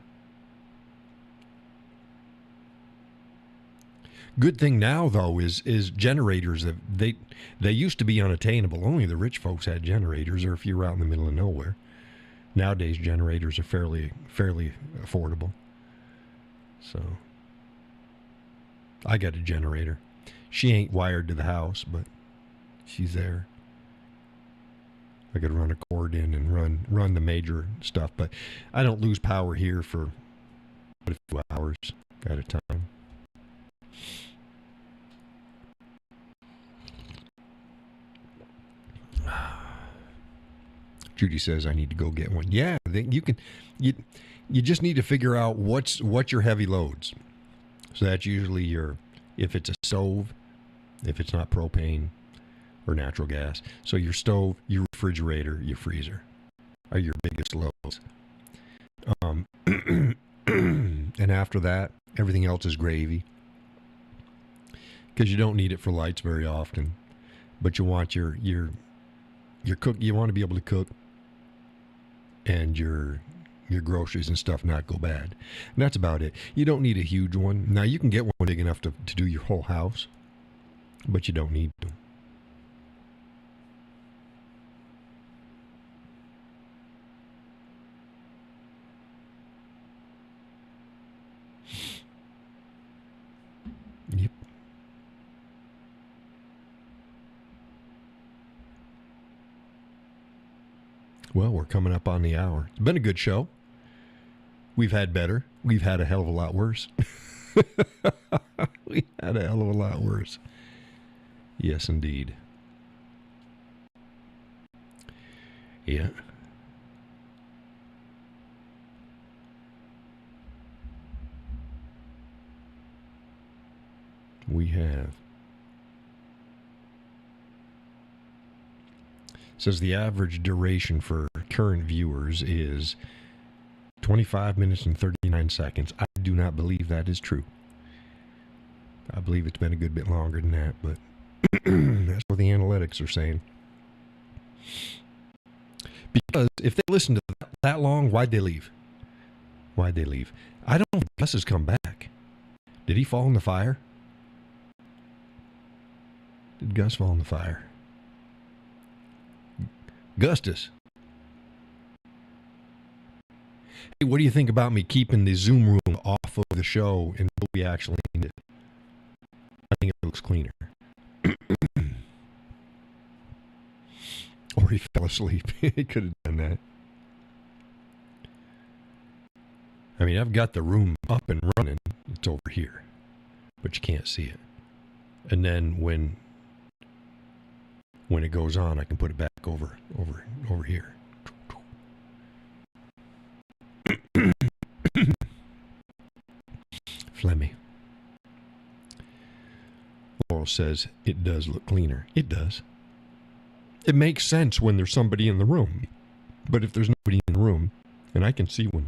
Good thing now, though, is generators. They used to be unattainable. Only the rich folks had generators, or if you're out in the middle of nowhere. Nowadays, generators are fairly affordable. So, I got a generator. She ain't wired to the house, but she's there. I could run a cord in and run the major stuff, but I don't lose power here for a few hours at a time. Judy says I need to go get one. Yeah, then you can. You just need to figure out what's your heavy loads. So that's usually if it's a stove, if it's not propane or natural gas. So your stove, your refrigerator, your freezer are your biggest loads. And after that, everything else is gravy. Because you don't need it for lights very often. But you want your cook. You want to be able to cook, and your groceries and stuff not go bad. And that's about it. You don't need a huge one. Now you can get one big enough to do your whole house, but you don't need to. Yep. Well, we're coming up on the hour. It's been a good show. We've had better. We've had a hell of a lot worse. We had a hell of a lot worse. Yes, indeed. Yeah. We have. It says the average duration for current viewers is 25 minutes and 39 seconds. I do not believe that is true. I believe it's been a good bit longer than that, but that's what the analytics are saying. Because if they listen to that long, why'd they leave? Why'd they leave? I don't know if Gus has come back. Did he fall in the fire? Did Gus fall in the fire? Gustus. Hey, what do you think about me keeping the Zoom room off of the show until we actually need it? I think it looks cleaner. Or he fell asleep. He could have done that. I mean, I've got the room up and running. It's over here. But you can't see it. And then when it goes on, I can put it back over here. Flemmy. Laurel says it does look cleaner. It does. It makes sense when there's somebody in the room. But if there's nobody in the room, and I can see I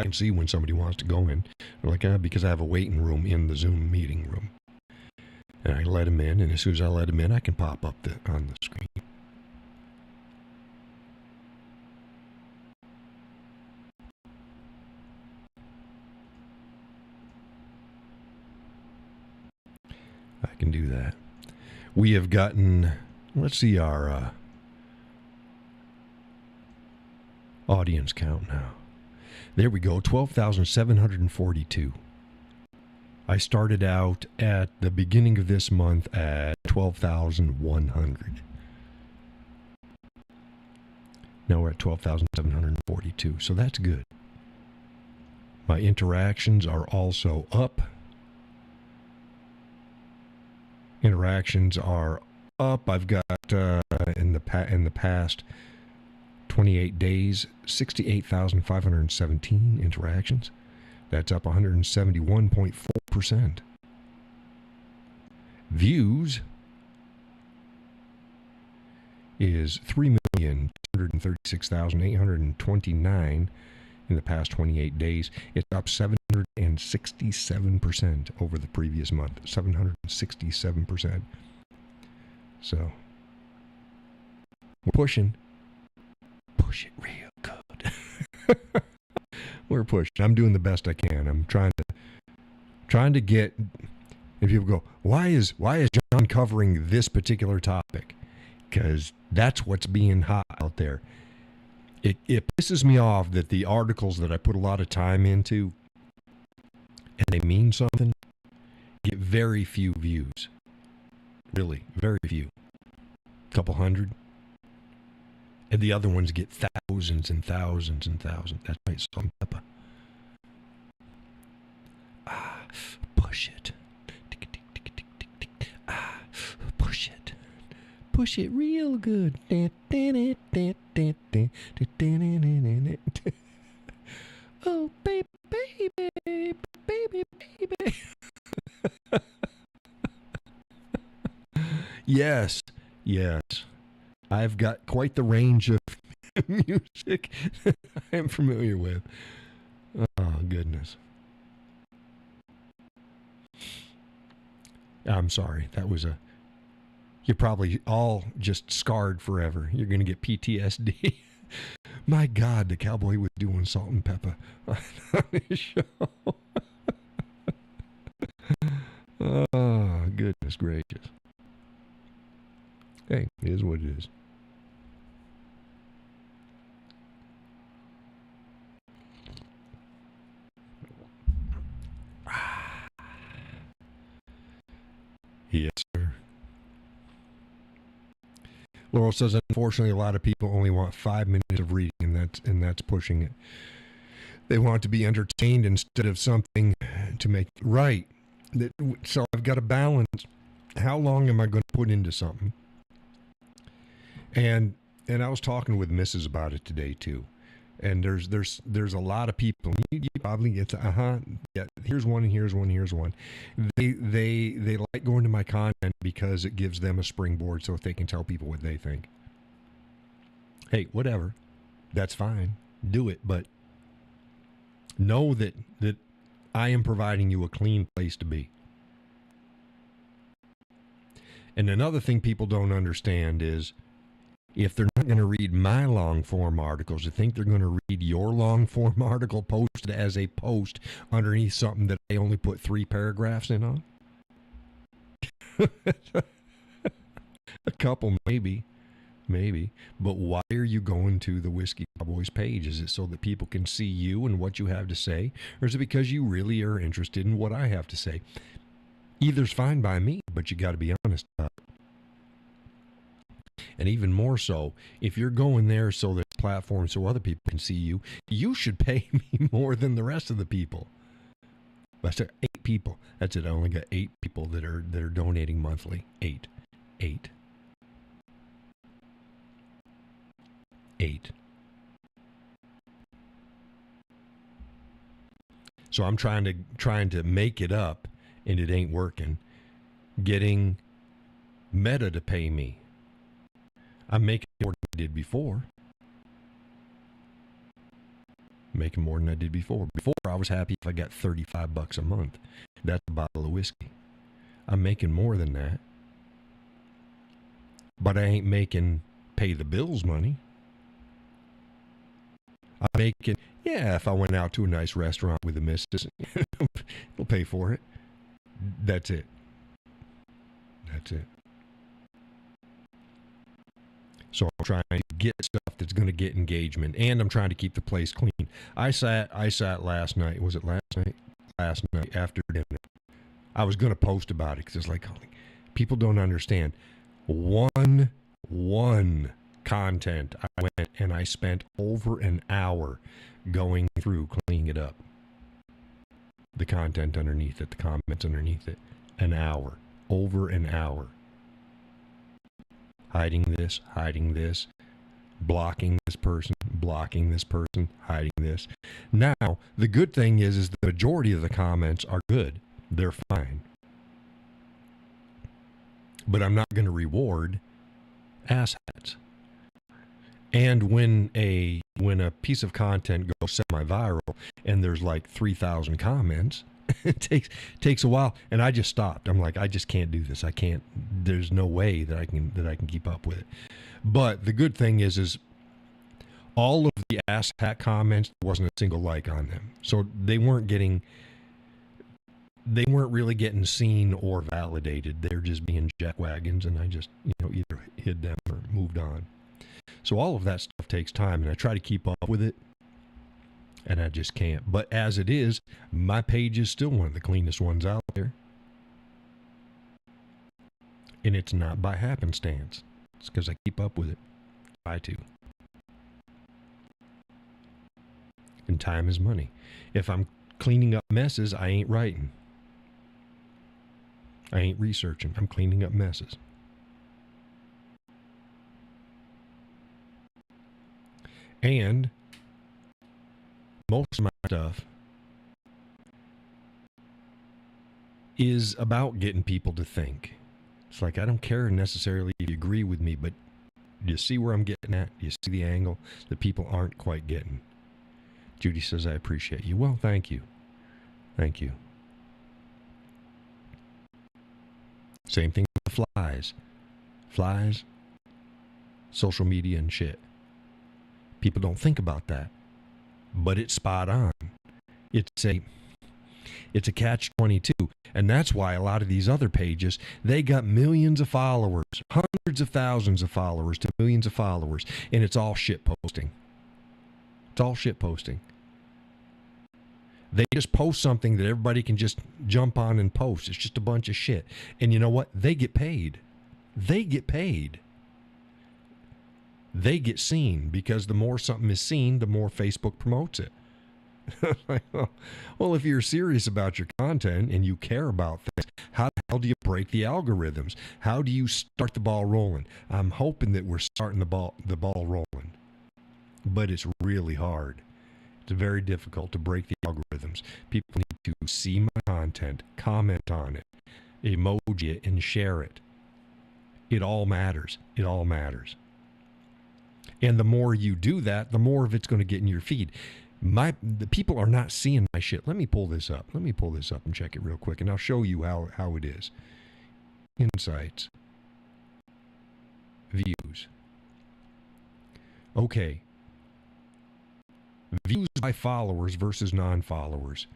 can see when somebody wants to go in. I'm like, because I have a waiting room in the Zoom meeting room. And I let him in, and as soon as I let him in, I can pop up on the screen. I can do that. We have gotten, let's see our audience count now. There we go, 12,742. I started out at the beginning of this month at 12,100. Now we're at 12,742, so that's good. My interactions are also up. Interactions are up. I've got in the past 28 days, 68,517 interactions. That's up 171.4%. Views is 3,236,829 in the past 28 days. It's up 767% over the previous month. 767%. So, we're pushing. Push it real good. We're pushing. I'm doing the best I can. I'm trying to get. If you go, why is John covering this particular topic? Because that's what's being hot out there. It pisses me off that the articles that I put a lot of time into, and they mean something, get very few views. Really, very few. A couple hundred. And the other ones get thousands and thousands and thousands. That's right, salt and pepper. Push it. Push it. push it real good. Oh, baby, baby, baby, baby. Yes, yes. I've got quite the range of music I am familiar with. Oh, goodness. I'm sorry. That was a... You're probably all just scarred forever. You're going to get PTSD. My God, the Cowboy was doing Salt and Pepper on his show. Oh, goodness gracious. Hey, it is what it is. Yes, sir. Laurel says, unfortunately, a lot of people only want 5 minutes of reading, and that's pushing it. They want to be entertained instead of something to make right. So I've got to balance. How long am I going to put into something? And I was talking with Mrs. about it today too. And there's a lot of people. You probably get to yeah. Here's one, and here's one, here's one. They like going to my content because it gives them a springboard so they can tell people what they think. Hey, whatever, that's fine. Do it, but know that I am providing you a clean place to be. And another thing people don't understand is, if they're not going to read my long-form articles, you think they're going to read your long-form article posted as a post underneath something that I only put 3 paragraphs in on? A couple, maybe. But why are you going to the Whiskey Cowboys page? Is it so that people can see you and what you have to say? Or is it because you really are interested in what I have to say? Either's fine by me, but you got to be honest about it. And even more so, if you're going there so there's a platform so other people can see you, you should pay me more than the rest of the people. That's 8 people. That's it. I only got 8 people that are donating monthly. 8. So I'm trying to make it up, and it ain't working. Getting Meta to pay me. I'm making more than I did before. Before, I was happy if I got $35 a month. That's a bottle of whiskey. I'm making more than that. But I ain't making pay the bills money. I'm making, if I went out to a nice restaurant with the missus, it'll pay for it. That's it. So I'm trying to get stuff that's going to get engagement, and I'm trying to keep the place clean. I sat last night. Was it last night? Last night after dinner. I was going to post about it because it's like, people don't understand. One content. I went and I spent over an hour going through cleaning it up. The content underneath it, the comments underneath it. Over an hour. Hiding this, blocking this person, hiding this. Now, the good thing is the majority of the comments are good. They're fine. But I'm not going to reward asshats. And when a piece of content goes semi-viral and there's like 3,000 comments, it takes a while, and I just stopped. I'm like, I just can't do this. I can't. There's no way that I can keep up with it. But the good thing is all of the ass hat comments, there wasn't a single like on them, so they weren't really getting seen or validated. They're just being jackwagons, and I just either hid them or moved on. So all of that stuff takes time, and I try to keep up with it. And I just can't. But as it is, my page is still one of the cleanest ones out there. And it's not by happenstance. It's because I keep up with it. I too. And time is money. If I'm cleaning up messes, I ain't writing. I ain't researching. I'm cleaning up messes. And most of my stuff is about getting people to think. It's like, I don't care necessarily if you agree with me, but do you see where I'm getting at? Do you see the angle that people aren't quite getting? Judy says, I appreciate you. Well, thank you. Thank you. Same thing with the flies. Flies, social media and shit. People don't think about that. But it's spot on. It's a catch-22. And that's why a lot of these other pages, they got millions of followers, hundreds of thousands of followers to millions of followers, and it's all shit posting. It's all shit posting. They just post something that everybody can just jump on and post. It's just a bunch of shit. And you know what? They get paid. They get paid. They get seen, because the more something is seen, the more Facebook promotes it. Well, if you're serious about your content and you care about things, how the hell do you break the algorithms? How do you start the ball rolling? I'm hoping that we're starting the ball rolling, but it's really hard. It's very difficult to break the algorithms. People need to see my content, comment on it, emoji it, and share it. It all matters. It all matters. And the more you do that, the more of it's going to get in your feed. The people are not seeing my shit. Let me pull this up. Let me pull this up and check it real quick, and I'll show you how it is. Insights. Views. Okay. Views by followers versus non-followers.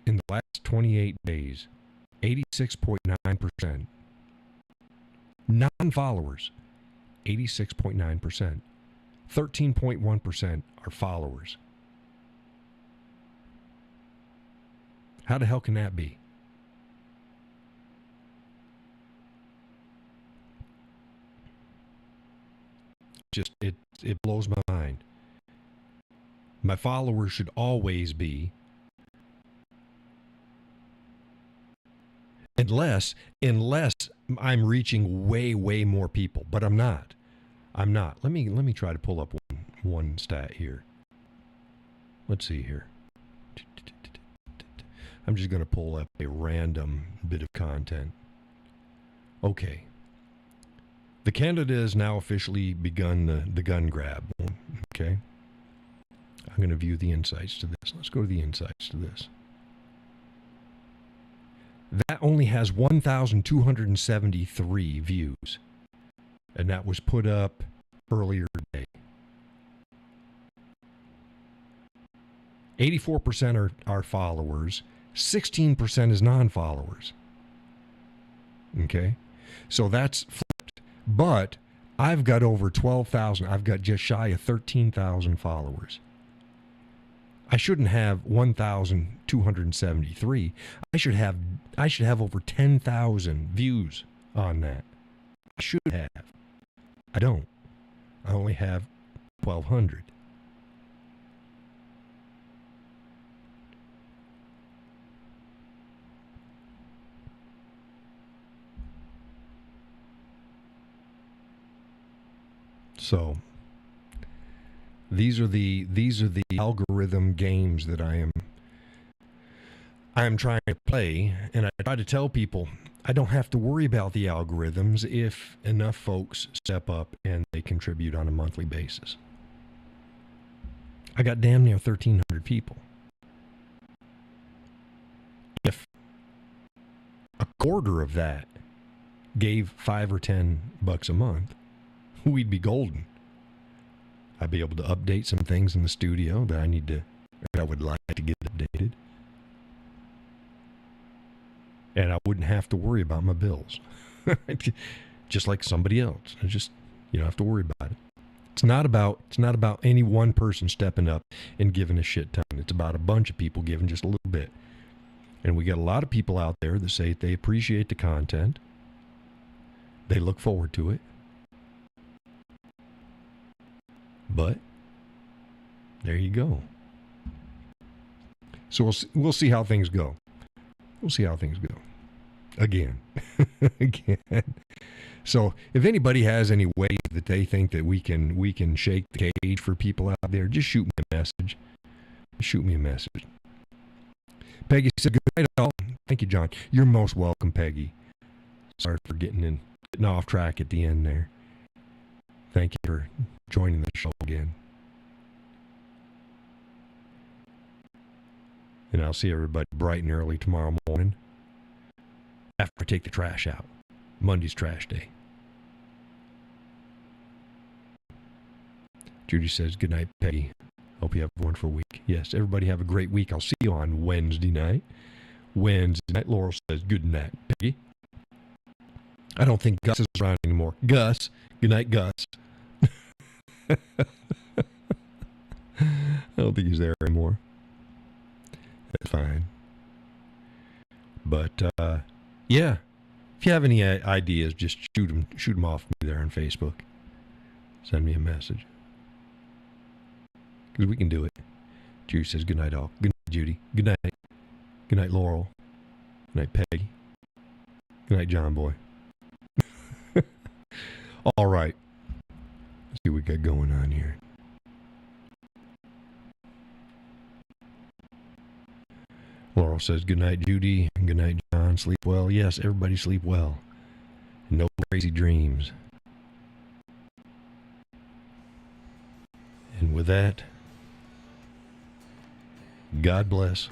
In the last 28 days, 86.9%. Non-followers, 86.9%. 13.1% are followers. How the hell can that be? Just it blows my mind. My followers should always be, unless I'm reaching way more people, but I'm not. Let me try to pull up one stat here. Let's see here. I'm just going to pull up a random bit of content. Okay. The Canada has now officially begun the gun grab. Okay. I'm going to view the insights to this. Let's go to the insights to this. That only has 1,273 views. And that was put up earlier today. 84% are followers. 16% is non-followers. Okay? So that's flipped. But I've got over 12,000. I've got just shy of 13,000 followers. I shouldn't have 1,273. I should have over 10,000 views on that. I should have. I don't. I only have 1,200. So these are the algorithm games that I am trying to play, and I try to tell people I don't have to worry about the algorithms if enough folks step up and they contribute on a monthly basis. I got damn near 1,300 people. If a quarter of that gave $5 or $10 a month, we'd be golden. I'd be able to update some things in the studio that I would like to get updated. And I wouldn't have to worry about my bills. Just like somebody else. You don't have to worry about it. It's not about any one person stepping up and giving a shit ton. It's about a bunch of people giving just a little bit. And we got a lot of people out there that say they appreciate the content. They look forward to it. But there you go. So we'll see how things go. We'll see how things go. Again. Again. So if anybody has any way that they think that we can shake the cage for people out there, just shoot me a message. Shoot me a message. Peggy said, good night all. Thank you, John. You're most welcome, Peggy. Sorry for getting off track at the end there. Thank you for joining the show again. And I'll see everybody bright and early tomorrow morning after I take the trash out. Monday's trash day. Judy says, good night, Peggy. Hope you have a wonderful week. Yes, everybody have a great week. I'll see you on Wednesday night. Wednesday night. Laurel says, good night, Peggy. I don't think Gus is around anymore. Gus. Good night, Gus. I don't think he's there anymore. That's fine. But, yeah. If you have any ideas, just shoot them off me there on Facebook. Send me a message. Because we can do it. Judy says, good night, all. Good night, Judy. Good night. Good night, Laurel. Good night, Peggy. Good night, John Boy. All right. Let's see what we got going on here. Laurel says, good night, Judy. Good night, John. Sleep well. Yes, everybody sleep well. No crazy dreams. And with that, God bless.